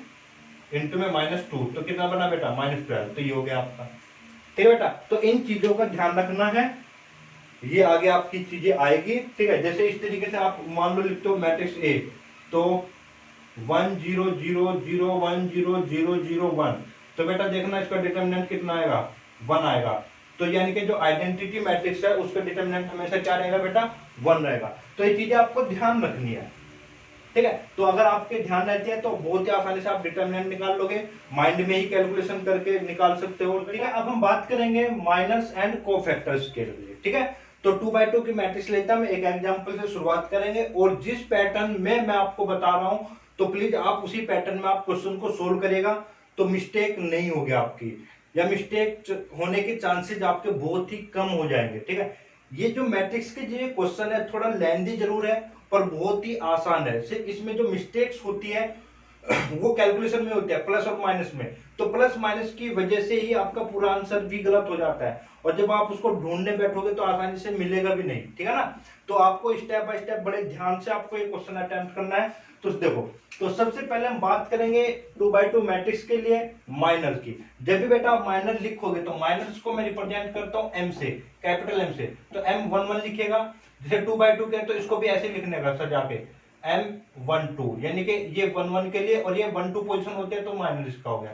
-2, तो कितना बना बेटा, -12। तो ये हो गया आपका। ठीक है बेटा, तो इन चीजों का ध्यान रखना है, ये आगे आपकी चीजें आएगी। ठीक है, जैसे इस तरीके से आप मान लो लिखते हो मैट्रिक्स ए, तो 1 0 0 0 1 0 0 0 1, तो बेटा देखना इसका डिटरमिनेंट कितना आएगा, 1 आएगा। तो यानी कि जो आइडेंटिटी मैट्रिक्स है उसका डिटरमिनेंट हमेशा क्या रहेगा बेटा, 1 रहेगा। तो ये चीजें आपको ध्यान रखनी है। ठीक है, तो अगर आपके ध्यान रहती है तो बहुत ही आसानी से आप डिटरमिनेंट निकाल लोगे, माइंड में ही कैलकुलेशन करके निकाल सकते हो। ठीक है, अब हम बात करेंगे माइनस एंड कोफैक्टर्स के लिए। ठीक है, तो 2x2 की मैट्रिक्स लेता मैं एक एग्जांपल से शुरुआत करेंगे, और जिस पैटर्न में मैं आपको बता रहा हूं तो प्लीज आप उसी पैटर्न में आप क्वेश्चन को सोल्व करेगा, तो मिस्टेक नहीं होगी आपकी, या मिस्टेक होने के चांसेस आपके बहुत ही कम हो जाएंगे। ठीक है, ये जो मैट्रिक्स के जो क्वेश्चन है थोड़ा लेंथी जरूर है पर बहुत ही आसान है। सिर्फ इसमें जो मिस्टेक्स होती है वो कैलकुलेशन में होती है, प्लस और माइनस में। तो प्लस माइनस की वजह से ही आपका पूरा आंसर भी गलत हो जाता है, और जब आप उसको ढूंढने बैठोगे तो आसानी से मिलेगा भी नहीं। ठीक है ना, तो आपको स्टेप बाय स्टेप बड़े ध्यान से आपको ये क्वेश्चन अटेम्प्ट करना है। तो देखो, तो सबसे पहले हम बात करेंगे 2x2 मैट्रिक्स के लिए माइनर की। जब भी बेटा आप माइनर लिखोगे तो माइनर्स को मैं रिप्रेजेंट करता हूं m से, कैपिटल M से, तो M11 लिखेगा। जैसे 2x2 के तो इसको भी ऐसे लिखने का सजा के M12, यानी कि ये 11 के लिए और ये 12 पोजीशन होते हैं तो माइनर इसका हो गया।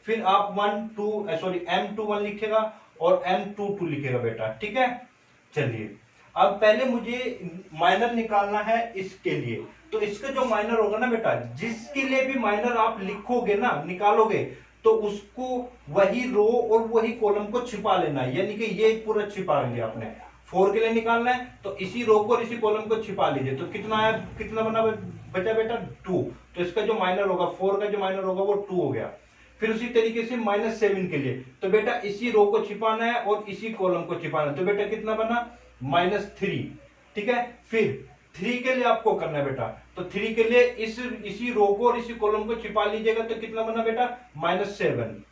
फिर आप M21 लिखेगा और M22 लिखेगा बेटा। ठीक है, चलिए अब पहले मुझे माइनर निकालना है इसके लिए। तो इसका जो माइनर होगा ना बेटा, जिसके लिए भी माइनर आप लिखोगे ना, निकालोगे, तो उसको वही रो और वही कॉलम को छिपा लेना है, यानी कि ये पूरा छिपा लिया आपने। 4 के लिए निकालना है तो इसी रो को और इसी कॉलम को छिपा लीजिए। तो कितना आया, कितना बना बचा बेटा, 2। तो इसका जो माइनर होगा, 4 का जो माइनर होगा वो 2 हो गया। फिर उसी तरीके से -7 के लिए, तो बेटा इसी रो को छिपाना है और इसी कॉलम को छिपाना है। तो बेटा कितना बना, -3। ठीक है, फिर 3 के लिए आपको करना है बेटा, तो 3 के लिए इसी रो को और इसी कॉलम को छिपा लीजिएगा। तो कितना बना बेटा, -7।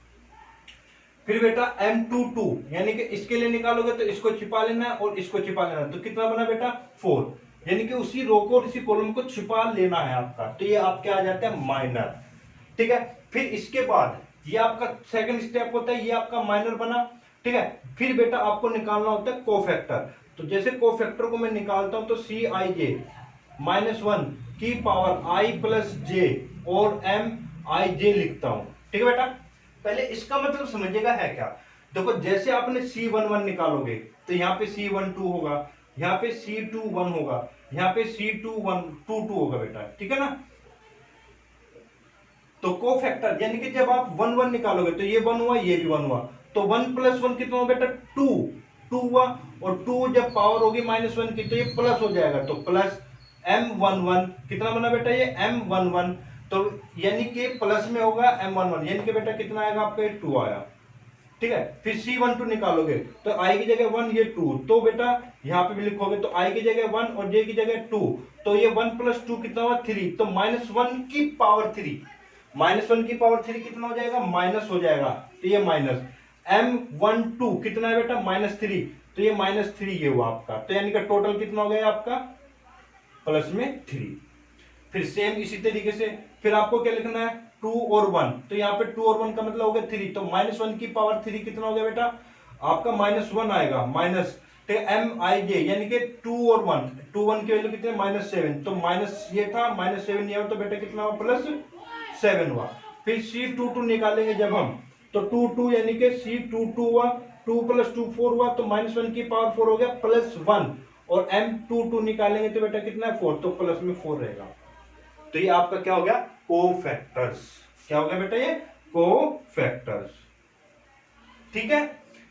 फिर बेटा M22, यानी कि इसके लिए निकालोगे तो इसको छिपा लेना है और इसको छिपा लेना है। तो कितना बना बेटा, 4, यानी कि उसी रो को और इसी कॉलम को छिपा लेना है आपका। तो ये आपके आ जाते हैं माइनर। ठीक है, फिर इसके बाद ये आपका सेकंड स्टेप होता है, ये आपका माइनर बना। ठीक है, फिर बेटा आपको निकालना होता है कोफैक्टर। तो जैसे कोफैक्टर को मैं निकालता हूं तो Cij -1 की पावर i प्लस जे और Mij लिखता हूं। ठीक है बेटा, पहले इसका मतलब समझिएगा है क्या। देखो, जैसे आपने C11 निकालोगे तो यहाँ पे C12 होगा, यहाँ पे C21 होगा, यहाँ पे C22 होगा बेटा। ठीक है ना, तो कोफैक्टर यानी कि जब आप 1 1 निकालोगे तो ये 1 हुआ, ये भी 1 हुआ, तो 1 + 1 कितना हुआ बेटा, 2 हुआ। और 2 जब पावर होगी -1 की तो ये प्लस हो जाएगा, तो प्लस M11 कितना बना बेटा, ये M11। तो यानी कि प्लस में होगा M11, यानी कि बेटा कितना आएगा आपका, 2 आया। ठीक है, फिर C12 निकालोगे तो i की जगह 1, ये 2, तो बेटा यहाँ पे भी लिखोगे तो i की जगह 1 और j की जगह 2, तो ये 1 + 2 कितना हुआ, 3, तो -1 की पावर 3, -1 की पावर 3 कितना हो जाएगा, माइनस हो जाएगा। तो ये माइनस M12 कितना है बेटा, -3, तो ये -3 ये हुआ आपका। तो यानी कि टोटल कितना हो गया आपका, +3। फिर सेम इसी तरीके से फिर आपको क्या लिखना है, 2 और 1, तो यहाँ पे 2 और 1 का मतलब हो गया 3, तो -1 की पावर 3 कितना हो गया बेटा, आपका -1 आएगा, माइनस Mij, यानी कि 2 और 1, 2 1 की वैल्यू कितनी है, -7, तो माइनस ये था, -7 ये हो, तो बेटा कितना हुआ, +7 हुआ। फिर C22 निकालेंगे जब हम, तो 2 यानी कि C22 हुआ, 2 + 2 4 हुआ, तो -1 की पावर 4 हो गया, +1, और M22 निकालेंगे तो बेटा कितना है, 4, तो प्लस में 4 रहेगा। तो ये आपका क्या हो गया, कोफैक्टर्स। क्या हो गया बेटा, ये कोफैक्टर्स। ठीक है,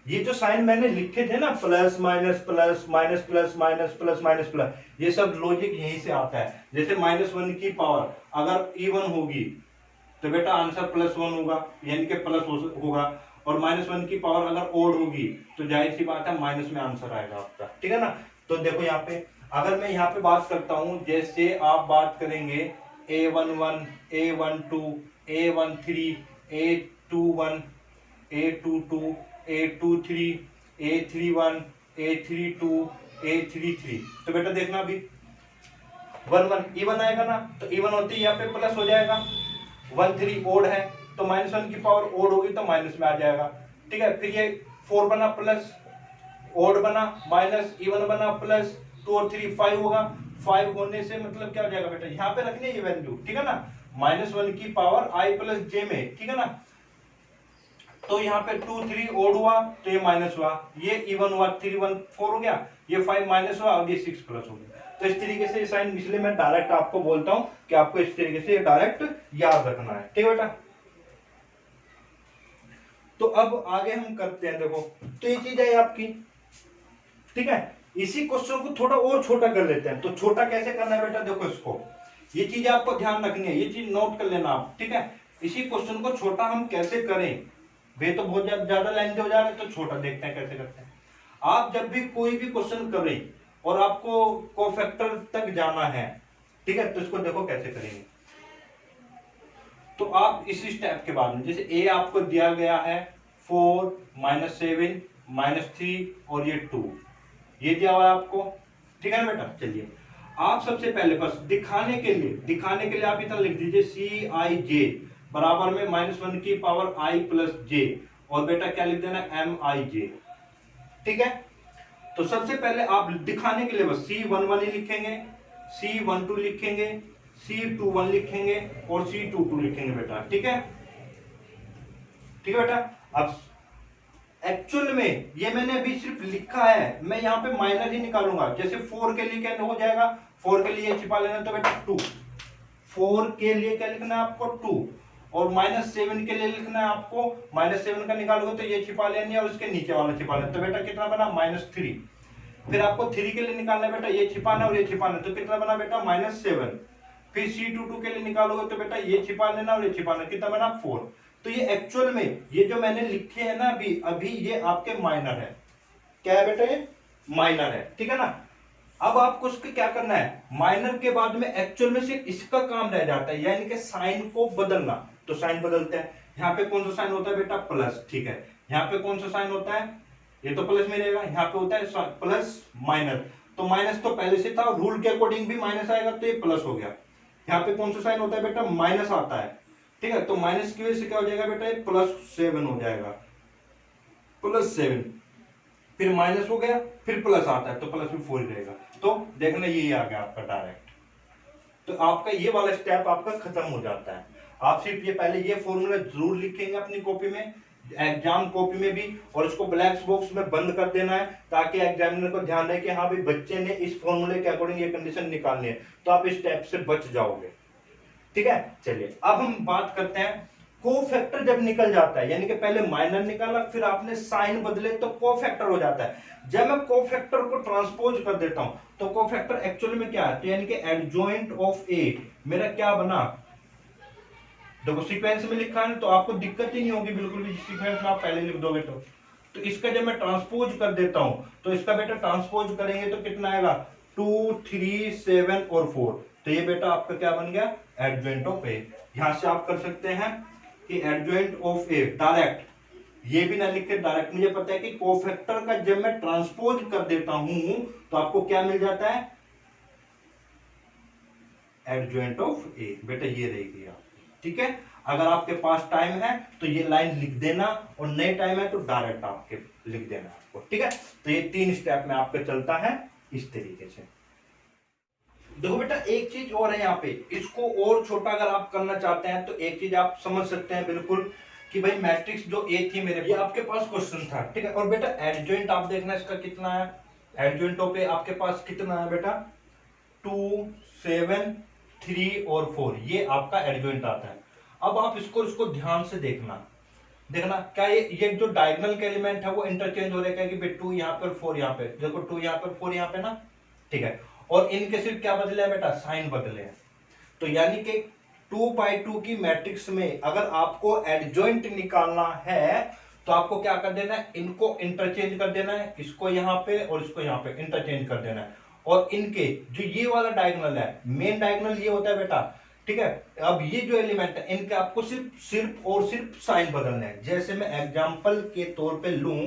ये जो साइन मैंने लिखे थे ना, plus minus plus minus plus minus plus minus plus, ये सब लॉजिक यहीं से आता है। जैसे -1 की पावर अगर इवन होगी तो बेटा आंसर +1 होगा, यानी कि प्लस होगा, और -1 की पावर अगर ओड होगी तो जाहिर सी बात है माइनस में आंसर आएगा आपका। ठीक है ना, तो देखो यहाँ पे अगर मैं यहाँ पे बात करता हूं, जैसे आप बात करेंगे A11, A12, A13, A21, A22, A23, A31, A32, A33, तो बेटा देखना अभी 11 इवन आएगा ना, तो इवन होती है यहाँ पे प्लस हो जाएगा। 13 ओड है तो -1 की पावर ओड होगी तो माइनस में आ जाएगा, ठीक है। फिर ये 4 बना प्लस, ओड बना माइनस, इवन बना प्लस, 2 और 3 5 होगा। 5 होने से मतलब क्या हो जाएगा बेटा, यहाँ पे रखनी है ये वैल्यू, ठीक है ना, -1 की पावर i प्लस जे में, ठीक है ना। तो यहाँ पे 2 3 ओड हुआ तो ये माइनस हुआ, ये इवन हुआ 3 1 4 हो गया, ये 5 माइनस हुआ और ये 6 प्लस हो गया। तो इस तरीके से साइन, इसलिए मैं डायरेक्ट आपको बोलता हूं कि आपको इस तरीके से डायरेक्ट याद रखना है, ठीक है बेटा। तो अब आगे हम करते हैं, देखो तो ये चीज है आपकी, ठीक है। इसी क्वेश्चन को थोड़ा और छोटा कर लेते हैं। तो छोटा कैसे करना है बेटा, देखो इसको, ये चीज आपको ध्यान रखनी है, ये चीज नोट कर लेना आप, ठीक है। इसी क्वेश्चन को छोटा हम कैसे करें, वे तो बहुत ज्यादा लेंथ हो जा रहा है, तो छोटा देखते हैं कैसे करते हैं। आप जब भी कोई भी क्वेश्चन करें और आपको कोफैक्टर तक जाना है, ठीक है, तो इसको देखो कैसे करेंगे। तो आप इसी स्टेप के बाद में, जैसे ए आपको दिया गया है 4 -7 -3 और ये 2, ये दिया हुआ है आपको, ठीक है ना बेटा। चलिए आप सबसे पहले बस दिखाने के लिए आप इतना लिख दीजिए CIJ बराबर में -1 की पावर i प्लस जे, और बेटा क्या लिख देना MIJ, ठीक है। तो सबसे पहले आप दिखाने के लिए बस C11 ही लिखेंगे, C12 लिखेंगे, C21 लिखेंगे और C22 लिखेंगे बेटा, ठीक है, ठीक है बेटा। अब एक्चुअल में ये मैंने अभी सिर्फ लिखा है, मैं यहाँ पे माइनर ही निकालूंगा। जैसे 4 के लिए क्या हो जाएगा, 4 के लिए छिपा लेना, तो बेटा 2, 4 के लिए क्या लिखना है आपको 2, और -7 के लिए लिखना है आपको, -7 का निकालोगे तो ये छिपा लेनी है और उसके नीचे वाला छिपा लेना, तो बेटा कितना बना -3। फिर आपको 3 के लिए निकालना है बेटा, ये छिपाना और ये छिपाना, तो कितना बना बेटा -7। फिर C22 के लिए निकालोगे तो बेटा ये छिपा लेना और ये छिपाना, कितना बना 4। तो ये एक्चुअल में ये जो मैंने लिखे हैं ना अभी ये आपके माइनर है, क्या है बेटा, ये माइनर है, ठीक है ना। अब आपको उसके क्या करना है, माइनर के बाद में एक्चुअल में सिर्फ इसका काम रह जाता है, यानी कि साइन को बदलना। तो साइन बदलते हैं, यहाँ पे कौन सा साइन होता है बेटा, प्लस, ठीक है। यहाँ पे कौन सा साइन होता है, ये तो प्लस में रहेगा, यहाँ पे होता है प्लस माइनस, तो माइनस तो पहले से था, रूल के अकॉर्डिंग भी माइनस आएगा तो ये प्लस हो गया। यहाँ पे कौन सा साइन होता है बेटा, माइनस आता है, ठीक है। तो माइनस की वजह से क्या हो जाएगा बेटा, ये +7 हो जाएगा, +7, फिर माइनस हो गया, फिर प्लस आता है तो प्लस में 4 ही रहेगा। तो देखना ये आ गया आपका डायरेक्ट, तो आपका ये वाला स्टेप आपका खत्म हो जाता है। आप सिर्फ ये पहले ये फॉर्मूला जरूर लिखेंगे अपनी कॉपी में, एग्जाम कॉपी में भी, और इसको ब्लैक बॉक्स में बंद कर देना है, ताकि एग्जामिनर को ध्यान रहे कि हाँ भाई बच्चे ने इस फॉर्मूले के अकॉर्डिंग ये कंडीशन निकालनी है, तो आप इस स्टेप से बच जाओगे, ठीक है। चलिए अब हम बात करते हैं, कोफैक्टर जब निकल जाता है, यानी कि पहले माइनर निकाला फिर आपने साइन बदले तो कोफैक्टर हो जाता है। जब मैं कोफैक्टर को ट्रांसपोज कर देता हूं तो कोफैक्टर एक्चुअल में क्या है, तो यानी कि एडजॉइंट ऑफ ए मेरा क्या बना, देखो सीक्वेंस में लिखा है तो आपको दिक्कत ही नहीं होगी बिल्कुल भी, सीक्वेंस में आप पहले लिख दोगे तो इसका जब मैं ट्रांसपोज कर देता हूं तो इसका बेटा ट्रांसपोज करेंगे तो कितना आएगा, 2 3 7 और 4, तो ये बेटा आपका क्या बन गया, एडजॉइंट ऑफ ए। यहां से आप कर सकते हैं कि एडजॉइंट ऑफ ए डायरेक्ट, ये भी ना लिख के डायरेक्ट, मुझे पता है कि कोफैक्टर का जब मैं ट्रांसपोज कर देता हूं तो आपको क्या मिल जाता है, एडजॉइंट ऑफ ए, बेटा ये रहेगी आप, ठीक है। अगर आपके पास टाइम है तो ये लाइन लिख देना, और नहीं टाइम है तो डायरेक्ट आपके लिख देना आपको, ठीक है। तो ये 3 स्टेप में आपका चलता है इस तरीके से। देखो बेटा एक चीज और है यहाँ पे, इसको और छोटा अगर आप करना चाहते हैं तो एक चीज आप समझ सकते हैं बिल्कुल कि भाई मैट्रिक्स जो ए थी मेरे, ये आपके पास क्वेश्चन था, ठीक है। और बेटा एडजॉइंट आप देखना इसका कितना है, एडजॉइंट ऑफ ए आपके पास कितना है बेटा, 2 7 3 और 4, ये आपका एडजॉइंट आता है। अब आप इसको ध्यान से देखना क्या ये जो डायगोनल के एलिमेंट है वो इंटरचेंज हो रहे हैं कि 2 यहाँ पर 4 यहाँ पे, देखो 2 यहाँ पर 4 यहाँ पे ना, ठीक है। और इनके सिर्फ क्या बदले हैं बेटा, साइन बदले हैं। तो यानी कि 2/2 की मैट्रिक्स में अगर आपको एडजॉइंट निकालना है तो आपको क्या कर देना है, इनको इंटरचेंज कर देना है, इसको यहाँ पे और इसको यहाँ पे इंटरचेंज कर देना है, और इनके जो ये वाला डायगोनल है, मेन डायगोनल ये होता है बेटा, ठीक है। अब ये जो एलिमेंट है इनके आपको सिर्फ सिर्फ और सिर्फ साइन बदलना है। जैसे मैं एग्जांपल के तौर पे लूं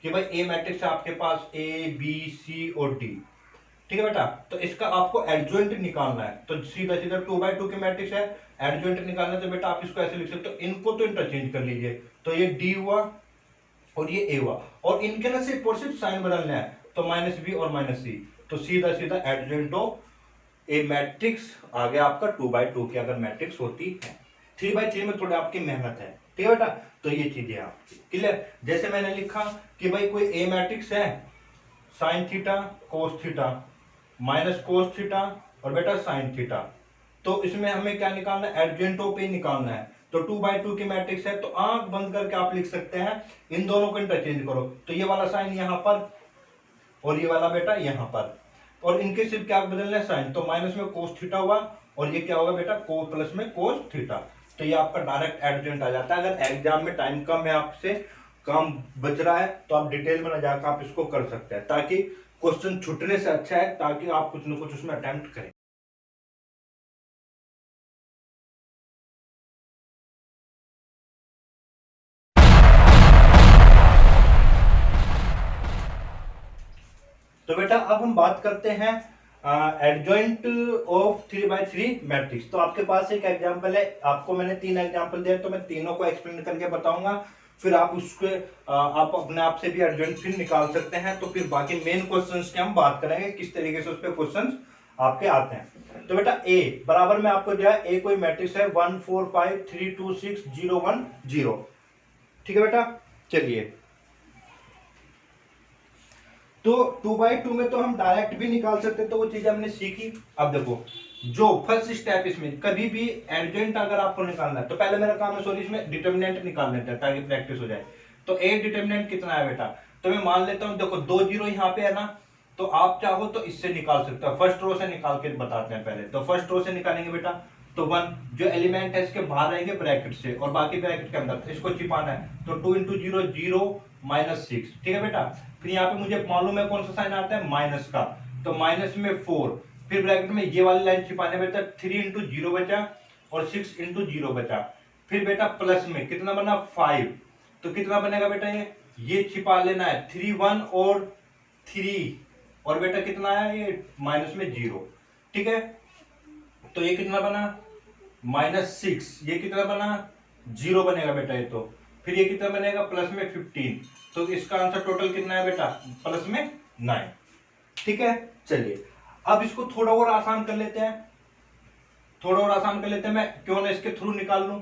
कि भाई ए मैट्रिक्स है आपके पास, ए बी सी और डी, ठीक है बेटा। तो इसका आपको एडजॉइंट निकालना है, तो सीधा सीधा 2x2 के मैट्रिक्स है, एडजॉइंट निकालना है, तो बेटा आप इसको ऐसे लिख सकते हो, इनको तो इंटरचेंज कर लीजिए, तो ये डी हुआ और ये ए हुआ, और इनके ना सिर्फ और सिर्फ साइन बदलना है, तो माइनस बी और माइनस सी, तो सीधा सीधा एडजॉइंट ऑफ ए मैट्रिक्स आ गया आपका 2x2 की अगर मैट्रिक्स होती है। 3x3 में थोड़ी आपकी मेहनत है, ठीक है बेटा। तो ये चीजें आपकी क्लियर। जैसे मैंने लिखा कि भाई कोई ए मैट्रिक्स है, sine theta cos theta minus cos theta और बेटा साइन थीटा, तो इसमें हमें क्या निकालना है, एडजॉइंट ऑफ ए निकालना है। तो 2x2 की मैट्रिक्स है, तो आंख बंद करके आप लिख सकते हैं, इन दोनों को इंटरचेंज करो, तो ये वाला साइन यहां पर और ये वाला बेटा यहां पर, और इनके सिर्फ क्या बदलना है, साइन, तो माइनस में कोस थीटा हुआ और ये क्या होगा बेटा, को प्लस में कोस थीटा, तो ये आपका डायरेक्ट एडजॉइंट आ जाता है। अगर एग्जाम में टाइम कम है, आपसे काम बच रहा है, तो आप डिटेल में ना जाकर आप इसको कर सकते हैं, ताकि क्वेश्चन छूटने से अच्छा है, ताकि आप कुछ ना कुछ उसमें अटेम्प्ट करें। तो बेटा अब हम बात करते हैं एडजॉइंट ऑफ 3x3 मैट्रिक्स। तो आपके पास एक एग्जांपल है, आपको मैंने 3 एग्जांपल दिए, तो मैं तीनों को एक्सप्लेन करके बताऊंगा, फिर आप उसके आप अपने आप से भी एडजॉइंट फिर निकाल सकते हैं। तो फिर बाकी मेन क्वेश्चंस की हम बात करेंगे, किस तरीके से उस पे क्वेश्चंस आपके आते हैं। तो बेटा ए बराबर में आपको दिया, ए कोई मैट्रिक्स है 1 4 5 3 2 6 0 1 0, ठीक है बेटा। चलिए, तो 2x2 में तो हम डायरेक्ट भी निकाल सकते, तो वो चीज हमने सीखी। अब देखो, जो फर्स्ट स्टेप इसमें कभी भी एडजॉइंट अगर आपको निकालना है, तो पहले मेरा काम है सॉरी इसमें डिटर्मिनेंट निकाल लेते हैं, ताकि प्रैक्टिस हो जाए। तो ए डिटर्मिनेंट कितना है बेटा, तो मैं मान लेता हूं, देखो 2 0 यहाँ पे है ना, तो आप चाहो तो इससे निकाल सकते हो, फर्स्ट रो से निकाल के बताते हैं पहले। तो फर्स्ट रो से निकालेंगे बेटा, तो 1 जो एलिमेंट है इसके बाहर रहेंगे ब्रैकेट से, और बाकी ब्रैकेट के अंदर, तो इसको छिपाना है, तो 2 इंटू 0 0 माइनस 6, ठीक है बेटा। फिर यहाँ पे मुझे मालूम है कौन सा साइन आता है, माइनस का, तो माइनस में 4, फिर ब्रैकेट में ये वाली लाइन छिपाने बेटा, 3 इंटू 0 बचा और 6 इंटू 0 बचा, फिर बेटा प्लस में कितना बना 5, तो कितना बनेगा बेटा, ये छिपा लेना है, 3 1 और 3, और बेटा कितना है ये माइनस में 0, ठीक है। तो ये कितना बना -6, ये कितना बना 0 बनेगा बेटा ये, तो फिर ये कितना बनेगा प्लस में 15, तो इसका आंसर टोटल कितना है बेटा, प्लस में 9, ठीक है। चलिए अब इसको थोड़ा और आसान कर लेते हैं, थोड़ा और आसान कर लेते हैं, मैं क्यों ना इसके थ्रू निकाल लूं,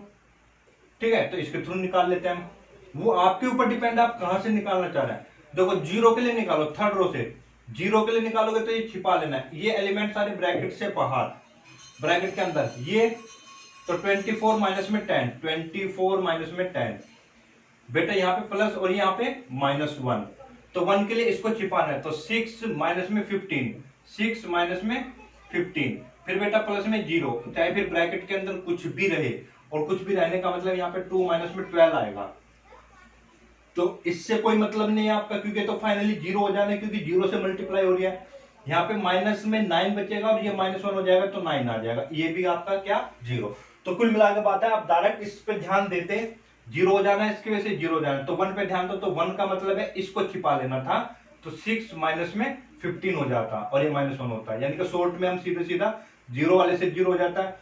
ठीक है। तो इसके थ्रू निकाल लेते हैं, वो आपके ऊपर डिपेंड है आप कहां से निकालना चाह रहे हैं। देखो 0 के लिए निकालो, थर्ड रो से 0 के लिए निकालोगे तो ये छिपा लेना है, ये एलिमेंट सारे ब्रैकेट से बाहर, ब्रैकेट के अंदर ये, तो 24 माइनस में 10, 24 माइनस में 10 बेटा, यहाँ पे प्लस और यहाँ पे -1, तो 1 के लिए इसको छिपाना है, तो 6 माइनस में 15, 6 माइनस में 15, फिर बेटा प्लस में 0, चाहे फिर ब्रैकेट के अंदर कुछ भी रहे, और कुछ भी रहने का मतलब यहाँ पे 2 माइनस में 12 आएगा, तो इससे कोई मतलब नहीं है आपका, क्योंकि तो फाइनली 0 हो जाना है, क्योंकि 0 से मल्टीप्लाई हो रही है। यहाँ पे माइनस में 9 बचेगा और ये -1 हो जाएगा, तो 9 आ जाएगा, ये भी आपका क्या 0। तो कुल मिला के बात है, आप डायरेक्ट इस पे ध्यान देते, 0 हो जाना है, इसकी वजह से 0 हो जाना है, तो 1 पे ध्यान दो, तो 1 का मतलब है इसको छिपा लेना था, तो 6 माइनस में 15 हो जाता और ये -1 होता है, यानी कि शॉर्ट में हम सीधे सीधा 0 वाले से 0 हो जाता है,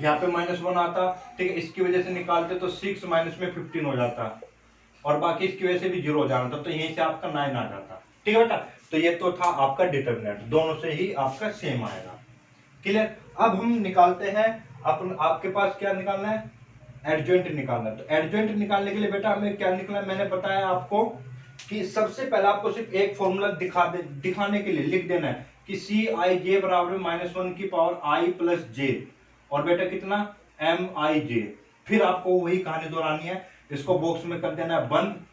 यहाँ पे -1 आता, ठीक है, इसकी वजह से निकालते तो 6 माइनस में 15 हो जाता, और बाकी इसकी वजह से भी 0 हो जाना था, तो यहीं से आपका 9 आ जाता, ठीक है बेटा। तो ये तो था आपका डिटर्मिनेंट, दोनों से ही आपका सेम आएगा, क्लियर। अब हम निकालते हैं आपके पास क्या निकालना है, एडजॉइंट निकालना है। तो एडजॉइंट निकालने के लिए बेटा हमें क्या निकला, मैंने बताया आपको कि सबसे पहले आपको सिर्फ एक फॉर्मूला दिखाने के लिए लिख देना है कि Cij बराबर -1 की पावर i प्लस जे, और बेटा कितना Mij, फिर आपको वही कहानी दोहरानी है, इसको बॉक्स में कर देना है बंद,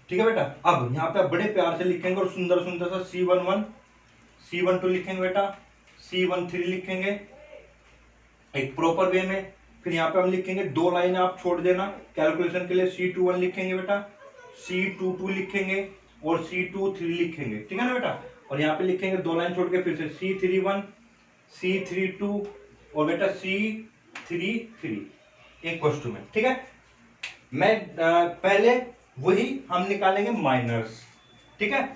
ठीक है बेटा। अब यहाँ पे आप बड़े प्यार से लिखेंगे और सुंदर सुंदर सा C11 C12 लिखेंगे बेटा, C13 लिखेंगे एक प्रॉपर वे में, फिर यहाँ पे हम लिखेंगे 2 लाइन आप छोड़ देना कैलकुलेशन के लिए, C21 लिखेंगे बेटा, C22 लिखेंगे, और C23 लिखेंगे, ठीक है ना बेटा। और यहाँ पे लिखेंगे 2 लाइन छोड़ के फिर से C31 C32 और बेटा C33 इक्वल टू में, ठीक है। मैं पहले वही हम निकालेंगे माइनस, ठीक है।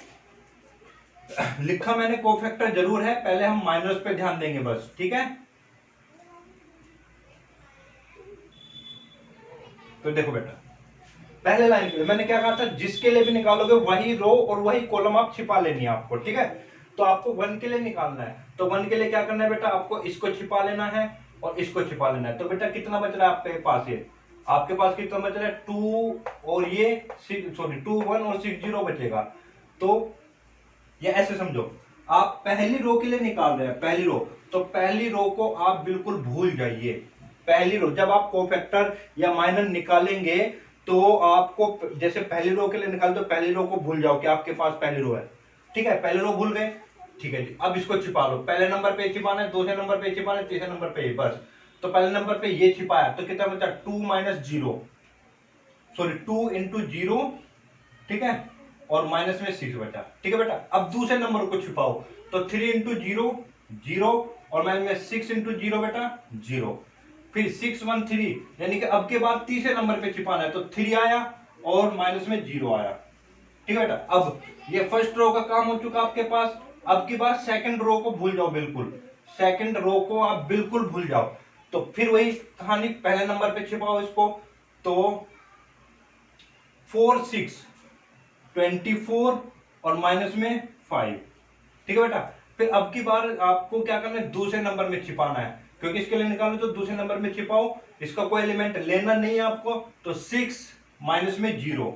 लिखा मैंने कोफैक्टर जरूर है, पहले हम माइनस पे ध्यान देंगे बस, ठीक है। तो देखो बेटा, पहले लाइन के लिए मैंने क्या कहा था, जिसके लिए भी निकालोगे वही रो और वही कॉलम आप छिपा लेनी है आपको, ठीक है। तो आपको 1 के लिए निकालना है, तो 1 के लिए क्या करना है बेटा, आपको इसको छिपा लेना है और इसको छिपा लेना है। तो बेटा कितना बच रहा है आपके पास, ये आपके पास कितना बच रहा है 2 और ये 2 1 और 6 0 बचेगा। तो ये ऐसे समझो, आप पहली रो के लिए निकाल रहे हैं, पहली रो, तो पहली रो को आप बिल्कुल भूल जाइए। पहली रो जब आप कोफैक्टर या माइनर निकालेंगे तो आपको जैसे पहली रो के लिए निकाल, तो पहली रो को भूल जाओ कि आपके पास पहली रो है, ठीक है। पहली रो भूल गए, ठीक है जी। अब इसको छिपा लो, पहले नंबर पे छिपाना है, दूसरे नंबर पे छिपाना है, तीसरे नंबर पे बस। तो पहले नंबर पे ये छिपाया तो कितना बचा 2 - 0 2 इंटू 0, ठीक है, और माइनस में 6 बचा, ठीक है बेटा। अब दूसरे नंबर को छिपाओ, तो 3 इंटू 0 0 और माइनस में 6 इंटू 0 बेटा 0, फिर 6 1 3, यानी कि अब के बाद तीसरे नंबर पे छिपाना है, तो 3 आया और माइनस में 0 आया, ठीक है बेटा। अब ये फर्स्ट रो का काम हो चुका आपके पास। अब की बात सेकंड रो को भूल जाओ, बिल्कुल सेकंड रो को आप बिल्कुल भूल जाओ। तो फिर वही कहानी, पहले नंबर पे छिपाओ इसको, तो 4 6 24 और माइनस में 5, ठीक है बेटा। फिर अब की बार आपको क्या करना है, दूसरे नंबर में छिपाना है, क्योंकि इसके लिए निकालो तो दूसरे नंबर में छिपाओ, इसका कोई एलिमेंट लेना नहीं है आपको। तो 6 माइनस में 0,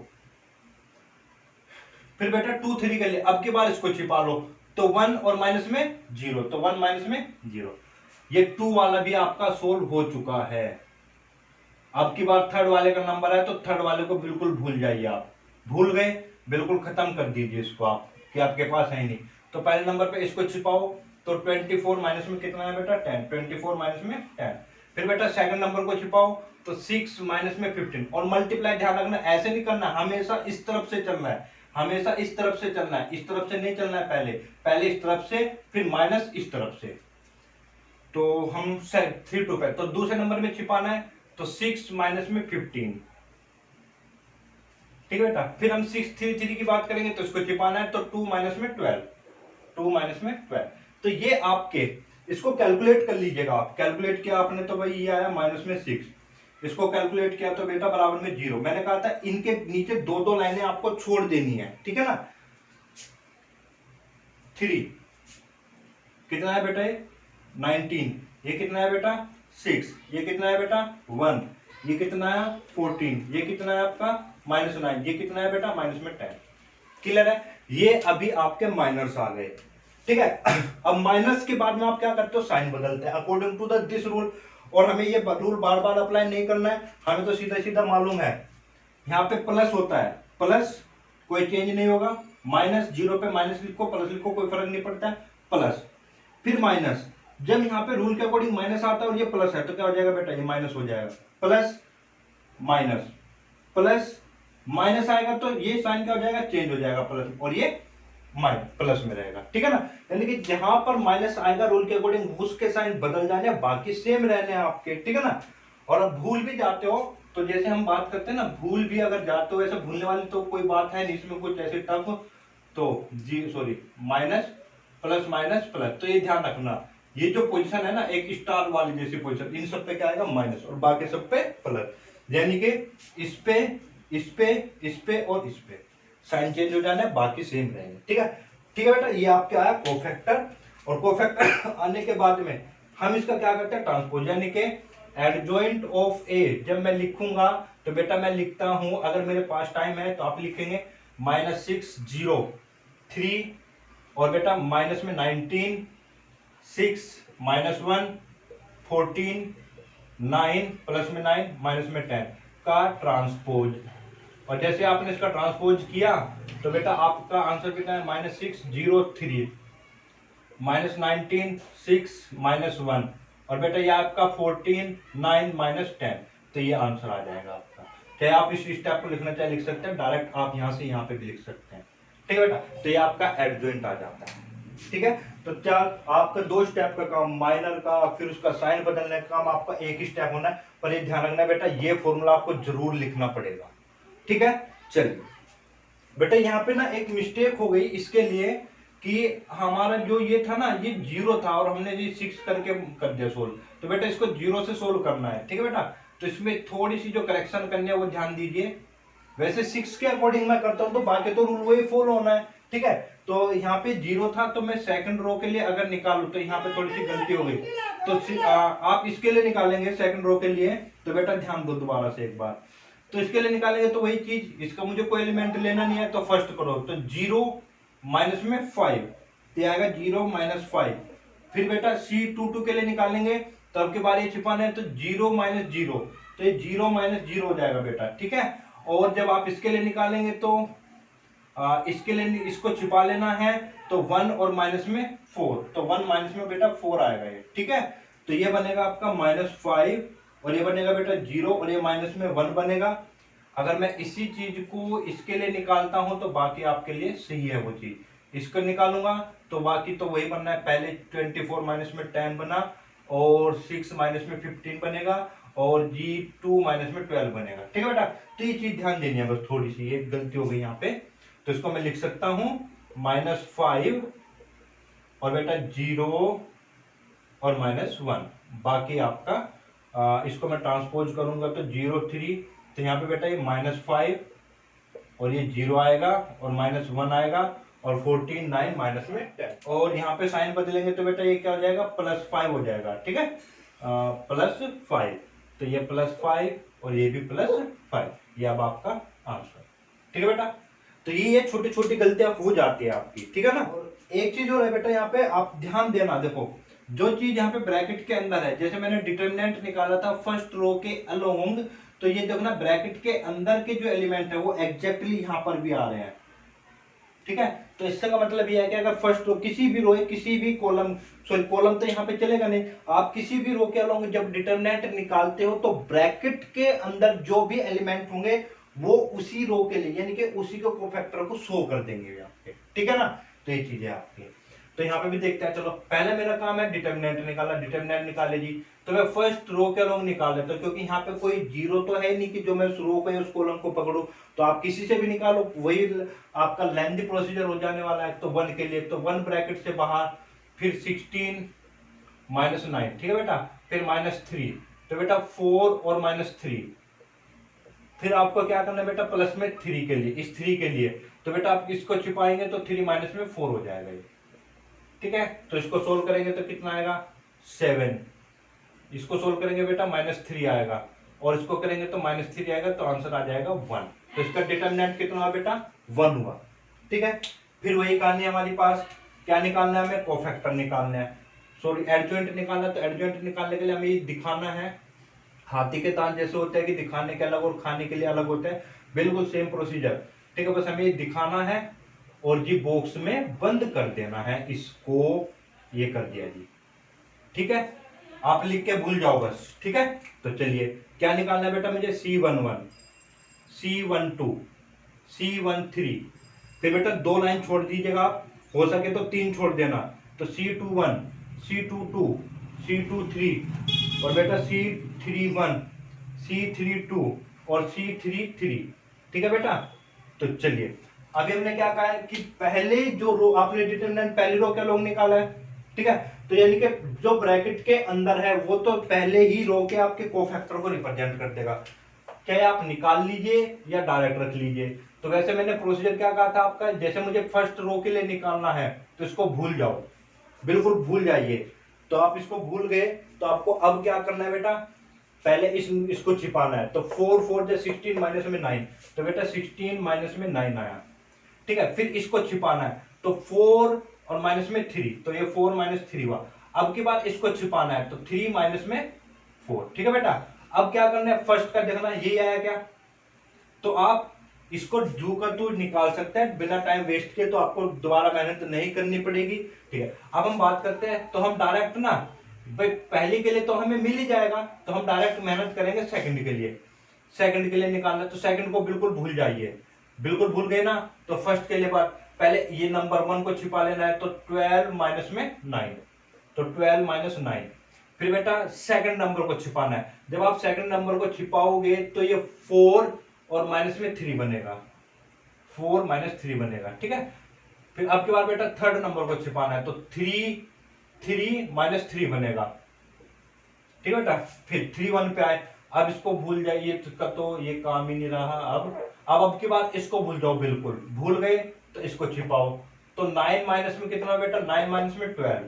फिर बेटा 2 3 के लिए अब की बार इसको छिपा लो, तो 1 और माइनस में 0, तो 1 माइनस में 0। ये 2 वाला भी आपका सोल्व हो चुका है। अब की बार थर्ड वाले का नंबर है, तो थर्ड वाले को बिल्कुल भूल जाइए, आप भूल गए बिल्कुल खत्म कर दीजिए इसको आप, कि आपके पास है नहीं। तो पहले नंबर पे इसको छिपाओ, तो 24 माइनस में कितना है बेटा 10, 24 माइनस में 10। फिर बेटा सेकंड नंबर को छिपाओ, तो 6 माइनस में 15 और मल्टीप्लाई, ध्यान रखना ऐसे नहीं करना, हमेशा इस तरफ से चलना है, हमेशा इस तरफ से चलना है, इस तरफ से नहीं चलना है, पहले इस तरफ से फिर माइनस इस तरफ से। तो हम 3 2 पे, तो दूसरे नंबर में छिपाना है, तो 6 माइनस में 15, ठीक है बेटा। फिर हम 6 3 3 की बात करेंगे, तो इसको छिपाना है, तो 2 माइनस में 12, 2 माइनस में 12। तो ये आपके, इसको कैलकुलेट कर लीजिएगा आप, कैलकुलेट किया आपने तो भाई ये आया माइनस में 6, इसको कैलकुलेट किया तो बेटा बराबर में 0। मैंने कहा था इनके नीचे 2 लाइनें आपको छोड़ देनी है, ठीक है ना। 3 कितना है बेटा, 19, ये कितना है बेटा 6, ये कितना है बेटा 1, ये कितना है 14, ये कितना है आपका -9, ये कितना है बेटा माइनस में 10। क्लियर है, ये अभी आपके माइनस आ गए, ठीक है। अब माइनस के बाद में आप क्या करते हो, साइन बदलते हैं अकॉर्डिंग टू दिस रूल। और हमें ये रूल बार बार अप्लाई नहीं करना है, हमें तो सीधा सीधा मालूम है, यहाँ पे प्लस होता है, प्लस कोई चेंज नहीं होगा, माइनस 0 पे माइनस लिखो, प्लस लिखो, कोई फर्क नहीं पड़ता है, प्लस फिर माइनस। जब यहाँ पे रूल के अकॉर्डिंग माइनस आता है और ये प्लस है, तो क्या हो जाएगा बेटा, ये माइनस हो जाएगा, प्लस माइनस प्लस माइनस आएगा, तो ये साइन क्या हो जाएगा, चेंज हो जाएगा, प्लस, और ये प्लस में रहेगा, ठीक है ना। यानी कि जहां पर माइनस आएगा रूल के अकॉर्डिंग उसके साइन बदल जाने, बाकी सेम रहने आपके, ठीक है ना। और अब भूल भी जाते हो, तो जैसे हम बात करते हैं ना, भूल भी अगर जाते हो, ऐसे भूलने वाली तो कोई बात है नहीं इसमें कुछ ऐसे टफ, तो माइनस प्लस माइनस प्लस, तो ये ध्यान रखना, ये जो पोजीशन है ना, एक स्टार वाली जैसी पोजीशन, इन सब पे क्या आएगा माइनस और बाकी सब पे प्लस, यानी कि इस पे इस पे इस पे और इस पे साइन चेंज हो जाना है, बाकी सेम रहेंगे, ठीक है। ठीक है बेटा, ये आपके आया कोफैक्टर। और कोफैक्टर आने के बाद में हम इसका क्या करते हैं, ट्रांसपोज, यानी कि एडजॉइंट ऑफ ए जब मैं लिखूंगा, तो बेटा मैं लिखता हूं, अगर मेरे पास टाइम है तो आप लिखेंगे -6 0 3 और बेटा माइनस में 19 6 -1 14 9 प्लस में 9 माइनस में 10 का ट्रांसपोज। और जैसे आपने इसका ट्रांसपोज किया तो बेटा आपका आंसर कितना है, -6 0 3 -19 6 -1 और बेटा ये आपका 14 9 -10, तो ये आंसर आ जाएगा आपका। चाहे आप इस स्टेप को लिखना चाहे लिख सकते हैं, डायरेक्ट आप यहाँ से यहाँ पे भी लिख सकते हैं, ठीक है बेटा। तो ये आपका एडजॉइंट आ जाता है। ठीक है, तो क्या आपका 2 स्टेप का काम, माइनर का फिर उसका साइन बदलने का काम आपका एक ही स्टेप होना है। पर ये ध्यान रखना बेटा, ये फॉर्मूला आपको जरूर लिखना पड़ेगा। ठीक है, चलिए बेटा यहाँ पे ना एक मिस्टेक हो गई इसके लिए कि हमारा जो ये था ना, ये 0 था और हमने ये 6 करके कर दिया सोल्व। तो बेटा इसको 0 से सोल्व करना है। ठीक है बेटा, तो इसमें थोड़ी सी जो करेक्शन करनी है वो ध्यान दीजिए। वैसे 6 के अकॉर्डिंग मैं करता हूं, तो बाकी तो रूल वही फॉलो होना है। ठीक है, तो यहाँ पे 0 था, तो मैं सेकंड रो के लिए अगर निकालू तो यहाँ पे थोड़ी सी गलती हो गई। तो आप इसके लिए निकालेंगे सेकंड रो के लिए, तो बेटा ध्यान दो दोबारा से एक बार। तो इसके लिए निकालेंगे तो वही चीज, इसका मुझे कोई एलिमेंट लेना नहीं है, तो फर्स्ट करो तो 0 माइनस में 5, तो आएगा 0 माइनस 5। फिर बेटा C22 के लिए निकालेंगे, तो अब के बार ये छिपाना है, तो 0 माइनस 0, तो ये 0 माइनस 0 हो जाएगा बेटा। ठीक है, और जब आप इसके लिए निकालेंगे तो इसके लिए इसको छिपा लेना है, तो 1 और माइनस में 4, तो 1 माइनस में बेटा 4 आएगा ये। ठीक है, तो ये बनेगा आपका -5 और ये बनेगा बेटा 0 और ये माइनस में 1 बनेगा। अगर मैं इसी चीज को इसके लिए निकालता हूं तो बाकी आपके लिए सही है वो चीज। इसको निकालूंगा तो बाकी तो वही बनना है, पहले 24 माइनस में 10 बना और 6 माइनस में 15 बनेगा और G2 माइनस में 12 बनेगा। ठीक है बेटा, तो ये चीज ध्यान देनी है बस, थोड़ी सी ये गलती हो गई यहाँ पे। तो इसको मैं लिख सकता हूं -5 और बेटा 0 और -1, बाकी आपका इसको मैं ट्रांसपोज करूंगा तो 0 3, तो यहाँ पे बेटा ये -5 और ये 0 आएगा और -1 आएगा और 14 9 माइनस में 10, और यहाँ पे साइन बदलेंगे तो बेटा ये क्या हो जाएगा, +5 हो जाएगा। ठीक है, +5, तो ये +5 और ये भी +5, ये अब आपका आंसर। ठीक है बेटा, तो ये छोटी छोटी गलतियां हो जाती है आपकी। ठीक है ना, और एक चीज और है बेटा, यहाँ पे आप ध्यान देना, देखो जो चीज यहाँ पे ब्रैकेट के अंदर है, जैसे मैंने डिटरमिनेंट निकाला था फर्स्ट रो के अलोंग, तो ये देखो ना ब्रैकेट के अंदर के जो एलिमेंट है वो एग्जैक्टली यहाँ पर भी आ रहे हैं। ठीक है, तो इससे का मतलब ये है कि अगर फर्स्ट रो किसी भी रो किसी भी कॉलम, सॉरी कॉलम तो यहाँ पे चलेगा नहीं, आप किसी भी रो के अलोंग जब डिटरमिनेंट निकालते हो तो ब्रैकेट के अंदर जो भी एलिमेंट होंगे वो उसी रो के लिए यानी कि उसी के कोफैक्टर को शो कर देंगे आपके। ठीक है ना, तो ये चीज है आपकी। तो यहाँ पे भी देखते हैं, चलो पहले मेरा काम है डिटरमिनेंट निकालना, डिटरमिनेंट निकाले जी, तो मैं फर्स्ट रो के अलोंग निकाल लेता हूं, क्योंकि यहाँ पे कोई 0 तो है नहीं कि जो मैं उस रो को या उस कॉलम को पकड़ू, तो आप किसी से भी निकालो वही आपका लेंथी प्रोसीजर हो जाने वाला है। तो 1 के लिए तो 1 ब्रैकेट से बाहर, फिर 16 -9, ठीक है बेटा, फिर -3, तो बेटा 4 और -3, फिर आपको क्या करना है बेटा, प्लस में 3 के लिए, इस 3 के लिए, तो बेटा आप इसको छिपाएंगे तो 3 माइनस में 4 हो जाएगा ये। ठीक है, तो इसको सोल्व करेंगे तो कितना आएगा 7, इसको सोल्व करेंगे बेटा -3 आएगा और इसको करेंगे तो -3 आएगा, तो आंसर आ जाएगा 1। तो इसका डिटरमिनेंट कितना हुआ बेटा, 1 हुआ। ठीक है, फिर वही कहानी हमारे पास, क्या निकालना है हमें, कोफैक्टर निकालना है, सॉरी एडजॉइंट निकालना है। तो एडजॉइंट निकालने के लिए हमें ये दिखाना है, हाथी के दांत जैसे होते हैं कि दिखाने के अलग और खाने के लिए अलग होते हैं, बिल्कुल सेम प्रोसीजर। ठीक है, बस हमें ये दिखाना है और जी बॉक्स में बंद कर देना है इसको, ये कर दिया जी। ठीक है, आप लिख के भूल जाओ बस। ठीक है, तो चलिए क्या निकालना है बेटा मुझे, C11, C12, C13, फिर बेटा 2 लाइन छोड़ दीजिएगा, हो सके तो 3 छोड़ देना, तो C21, C22, C23 और बेटा C31, C32 और C33। ठीक है बेटा, तो चलिए अभी हमने क्या कहा है कि पहले जो रो आपने डिटरमिनेंट पहली रो के लोग निकाला है। ठीक है, तो यानी कि जो ब्रैकेट के अंदर है वो तो पहले ही रो के आपके कोफैक्टर को रिप्रेजेंट कर देगा, चाहे आप निकाल लीजिए या डायरेक्ट रख लीजिए। तो वैसे मैंने प्रोसीजर क्या कहा था आपका, जैसे मुझे फर्स्ट रो के लिए निकालना है तो इसको भूल जाओ, बिल्कुल भूल जाइए। तो आप इसको भूल गए तो आपको अब क्या करना है बेटा, पहले इसको छिपाना है। तो 4 4 से 16 माइनस में 9, तो बेटा 16 माइनस में 9 आया। ठीक है, फिर इसको छिपाना है, तो 4 और माइनस में 3, तो ये 4 माइनस 3 हुआ। अब की बात इसको छिपाना है, तो 3 माइनस में 4। ठीक है बेटा, अब क्या करना है, फर्स्ट का देखना यही आया क्या, तो आप इसको जू का तू निकाल सकते हैं बिना टाइम वेस्ट किए, तो आपको दोबारा मेहनत नहीं करनी पड़ेगी। ठीक है, अब हम बात करते हैं, तो हम डायरेक्ट ना भाई पहली के लिए तो हमें मिल ही जाएगा, तो हम डायरेक्ट मेहनत करेंगे सेकंड के लिए। सेकंड के लिए निकालना, तो सेकंड को बिल्कुल भूल जाइए, बिल्कुल भूल गए ना, तो फर्स्ट के लिए बात, पहले ये नंबर 1 को छिपा लेना है, तो 12 माइनस में 9, तो 12 माइनस 9। फिर बेटा सेकंड नंबर को छिपाना है। जब आप सेकंड नंबर को छिपाओगे तो ये 4 और माइनस में 3 बनेगा, 4 माइनस 3 बनेगा, ठीक है। फिर आपके बाद बेटा थर्ड नंबर को छिपाना है, तो 3 माइनस 3 बनेगा, ठीक है बेटा। फिर 3 1 पे आए, अब इसको भूल जाइए, तो ये काम ही नहीं रहा। अब की बात इसको भूल जाओ, बिल्कुल भूल गए तो इसको छिपाओ। तो 9 माइनस में कितना बेटा, 9 माइनस में 12।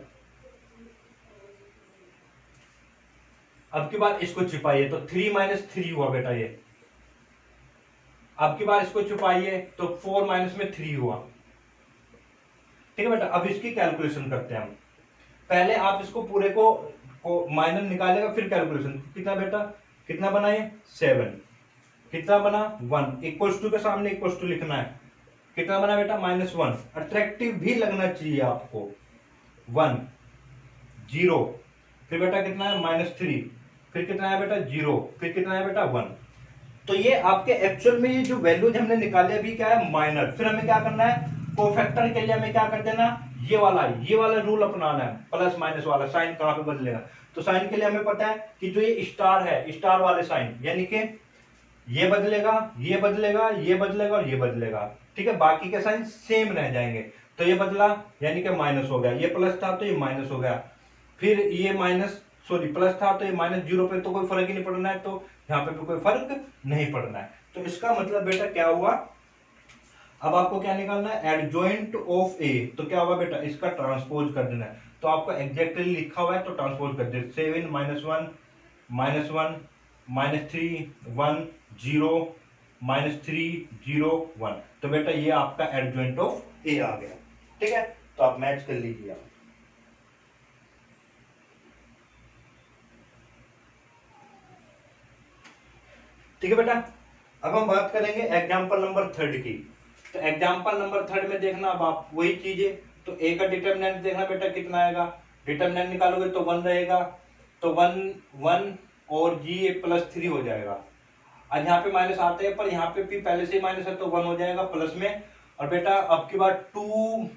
अब की बात इसको छिपाइए, तो 3 माइनस 3 हुआ बेटा ये। अब की बार इसको छुपाइए, तो 4 माइनस में 3 हुआ, ठीक है बेटा। अब इसकी कैलकुलेशन करते हैं हम। पहले आप इसको पूरे को माइनर निकालेगा, फिर कैलकुलेशन। कितना बेटा, कितना बना ये 7, कितना बना 1, इक्वल्स टू के सामने इक्वल्स टू लिखना है। कितना बना बेटा -1, अट्रैक्टिव भी लगना चाहिए आपको। 1 0, फिर बेटा कितना है -3, फिर कितना है बेटा 0, फिर कितना है बेटा 1। तो ये आपके एक्चुअल में ये जो वैल्यूज हमने निकाले अभी क्या है, माइनर। फिर हमें क्या करना है, कोफैक्टर के लिए हमें क्या कर देना, ये वाला रूल अपनाना है, प्लस माइनस वाला। साइन कहां पे बदलेगा, तो साइन के लिए हमें पता है कि जो ये स्टार है, स्टार वाले साइन, यानी कि ये बदलेगा, ये बदलेगा, ये बदलेगा और ये बदलेगा, ठीक है। बाकी के साइन सेम रह जाएंगे। तो ये बदला यानी कि माइनस हो गया, ये प्लस था तो ये माइनस हो गया, फिर ये प्लस था तो ये -0 पे तो कोई फर्क ही नहीं पड़ना है, तो यहाँ पे भी कोई फर्क नहीं पड़ना है। तो इसका मतलब बेटा क्या हुआ, अब आपको क्या निकालना है, एडजॉइंट ऑफ ए। तो क्या होगा बेटा, इसका ट्रांसपोज कर देना है। तो आपको एग्जैक्टली लिखा हुआ है तो ट्रांसपोज कर दे। 7 -1 -3 1 0 -3 0 1। तो बेटा ये आपका एडजॉइंट ऑफ ए आ गया, ठीक है। तो आप मैच कर लीजिए आप। ठीक है बेटा, अब हम बात करेंगे एग्जाम्पल नंबर 3 की। तो एग्जाम्पल नंबर 3 में देखना, अब आप वही चीजें, तो ए का डिटरमिनेंट देखना बेटा कितना आएगा। डिटरमिनेंट निकालोगे तो 1 रहेगा, तो 1 और जी +3 हो जाएगा। आज यहाँ पे माइनस आते हैं, पर यहाँ पे भी पहले से ही माइनस है, तो 1 हो जाएगा प्लस में। और बेटा अब की बार 2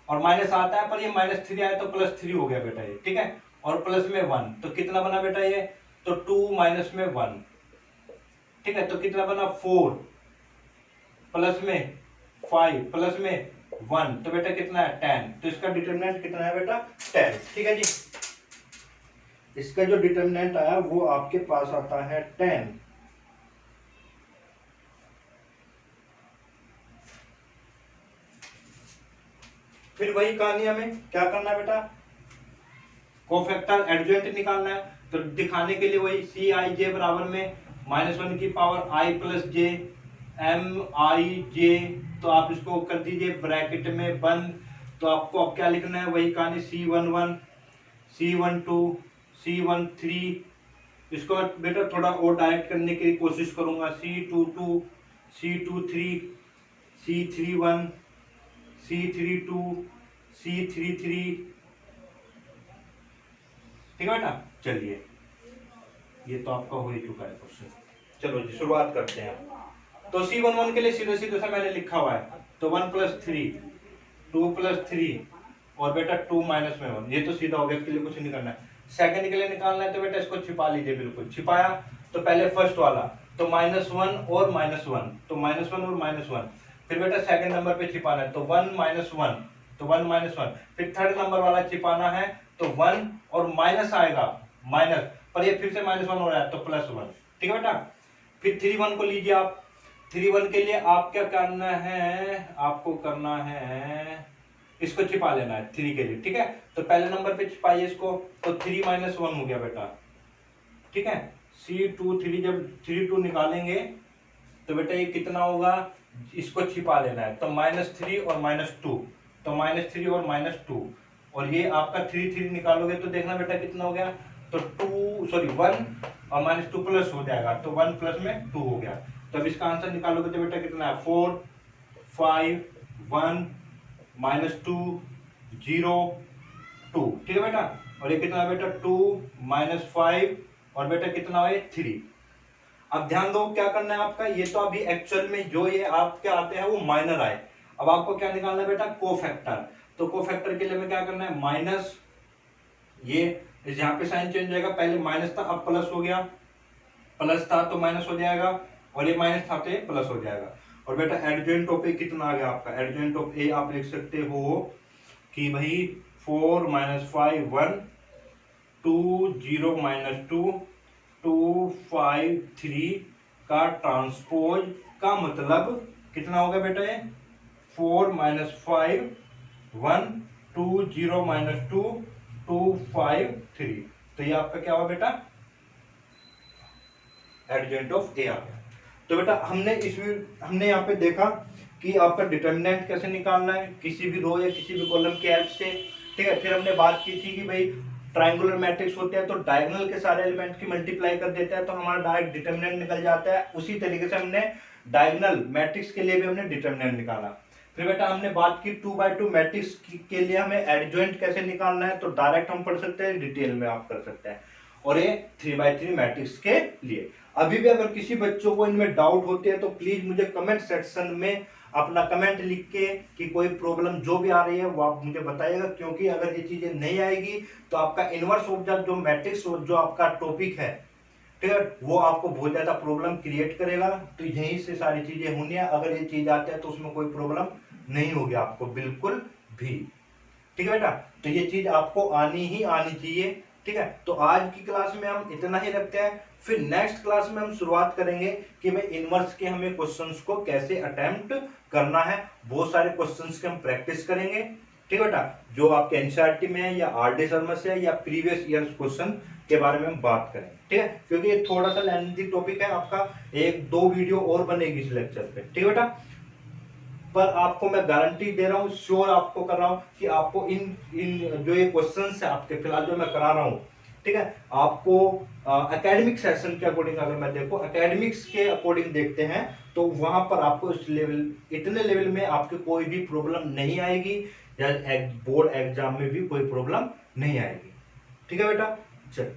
और माइनस आता है, पर ये -3 आया तो +3 हो गया बेटा ये, ठीक है। और प्लस में 1, तो कितना बना बेटा ये, तो 2 माइनस में 1, ठीक है। तो कितना बना 4 प्लस में 5 प्लस में 1, तो बेटा कितना है 10। तो इसका डिटरमिनेंट कितना है बेटा 10, ठीक है जी। इसका जो डिटरमिनेंट आया वो आपके पास आता है 10। फिर वही कहानी, हमें क्या करना है बेटा, कोफैक्टर एडजॉइंट निकालना है। तो दिखाने के लिए वही Cij बराबर में -1 की पावर i + j Mij। तो आप इसको कर दीजिए ब्रैकेट में बंद। तो आपको अब क्या लिखना है, वही कहानी C11 C12 C13। इसको बेटा थोड़ा और डायरेक्ट करने की कोशिश करूंगा, C22 C23 C31 C32 C33, ठीक है बेटा। चलिए ये तो आपका हो ही चुका है क्वेश्चन। चलो जी शुरुआत करते हैं। तो C11 के लिए सीधे सीधे सा मैंने लिखा हुआ है, तो 1 + 3 2 + 3 और बेटा 2 माइनस में 1, ये तो सीधा हो गया, इसके लिए कुछ नहीं करना है। सेकंड के लिए निकालना है, तो बेटा इसको छिपा लीजिए, बिल्कुल छिपाया। तो पहले फर्स्ट वाला, तो -1 और -1, तो -1 और -1। फिर बेटा सेकंड नंबर पे छिपाना है, तो 1 - 1, तो 1 - 1। फिर थर्ड नंबर वाला छिपाना है, तो 1 और माइनस आएगा, माइनस, पर ये फिर से -1 हो रहा है, तो +1, ठीक है बेटा। फिर 3 1 को लीजिए आप। 3 1 के लिए आप क्या करना है, आपको करना है इसको छिपा लेना है 3 के लिए, ठीक है। तो पहले नंबर पे छिपाइए इसको, तो 3 - 1 हो गया बेटा, ठीक है। C23 जब 3 2 निकालेंगे तो बेटा ये कितना होगा, इसको छिपा लेना है, तो -3 और -2, तो -3 और -2। और ये आपका 3 3 निकालोगे तो देखना बेटा कितना हो गया, तो 1 और -2 प्लस हो जाएगा, तो 1 प्लस में 2 हो गया। तो अब इसका आंसर निकालोगे तो बेटा कितना है, 4 5 1 -2 0 2, ठीक है बेटा। और ये कितना है बेटा 2 - 5 और बेटा कितना है 3। अब ध्यान दो क्या करना है आपका, ये तो अभी एक्चुअल में जो ये आपके आते हैं वो माइनर आए। अब आपको क्या निकालना है बेटा, कोफैक्टर। तो कोफैक्टर के लिए हमें क्या करना है, माइनस, ये यहाँ पे साइन चेंज हो जाएगा, पहले माइनस था अब प्लस हो गया, प्लस था तो माइनस हो जाएगा, और ये माइनस था तो ये प्लस हो जाएगा। और बेटा एडजॉइंट ऑफ ए कितना आ गया आपका, एडजॉइंट ऑफ ए आप लिख सकते हो कि भाई 4 - 5 1 2 0 - 2 2 5 3 का ट्रांसपोज का मतलब कितना होगा बेटा, ये 4 - 5 1 2 0 - 2 2 5 3। तो ये आपका क्या हुआ बेटा, एडजॉइंट ऑफ ए आ गया। तो बेटा हमने यहाँ पे देखा कि आपका डिटर्मिनेंट कैसे निकालना है किसी भी रो या किसी भी कॉलम के हेल्प से, ठीक है। फिर हमने बात की थी कि भाई ट्रायंगुलर मैट्रिक्स होते हैं तो डायगोनल के सारे एलिमेंट की मल्टीप्लाई कर देते हैं तो हमारा डायरेक्ट डिटर्मिनेंट निकल जाता है। उसी तरीके से हमने डायगोनल मैट्रिक्स के लिए भी हमने डिटर्मिनेंट निकाला। फिर बेटा हमने बात की 2x2 मैट्रिक्स के लिए हमें एडजॉइंट कैसे निकालना है, तो डायरेक्ट हम पढ़ सकते हैं, डिटेल में आप कर सकते हैं। और ये 3x3 मैट्रिक्स के लिए अभी भी अगर किसी बच्चों को इनमें डाउट होते हैं तो प्लीज मुझे कमेंट सेक्शन में अपना कमेंट लिख के कि कोई प्रॉब्लम जो भी आ रही है वो आप मुझे बताइएगा, क्योंकि अगर ये चीजें नहीं आएगी तो आपका इनवर्स ऑफ द जो मैट्रिक्स जो आपका टॉपिक है, ठीक है, वो आपको बहुत ज्यादा प्रॉब्लम क्रिएट करेगा। तो यहीं से सारी चीजें होनी है, अगर ये चीज आती है तो उसमें कोई प्रॉब्लम नहीं होगी आपको बिल्कुल भी, ठीक है बेटा। तो ये चीज आपको आनी ही आनी चाहिए, ठीक है। तो आज की क्लास में हम इतना ही रखते हैं, फिर नेक्स्ट क्लास में हम शुरुआत करेंगे कि भाई इनवर्स के हमें क्वेश्चंस को कैसे अटेम्प्ट करना है। बहुत सारे क्वेश्चंस के हम प्रैक्टिस करेंगे, ठीक है बेटा, जो आपके एनसीईआरटी में है या आरडी शर्मा से है या प्रीवियस ईयर्स क्वेश्चन के बारे में हम बात करेंगे, ठीक है, क्योंकि ये थोड़ा सा लेंथी टॉपिक है, आपका 1-2 वीडियो और बनेगी इस लेक्चर पे, ठीक है बेटा। पर आपको मैं गारंटी दे रहा हूँ, श्योर आपको कर रहा हूँ कि आपको इन इन जो ये क्वेश्चंस है आपके फिलहाल जो मैं करा रहा हूँ, ठीक है, आपको एकेडमिक सेशन के अकॉर्डिंग अगर मैं देखो एकेडमिक्स के अकॉर्डिंग देखते हैं तो वहां पर आपको इस लेवल इतने लेवल में आपकी कोई भी प्रॉब्लम नहीं आएगी, या बोर्ड एग्जाम में भी कोई प्रॉब्लम नहीं आएगी, ठीक है बेटा। चल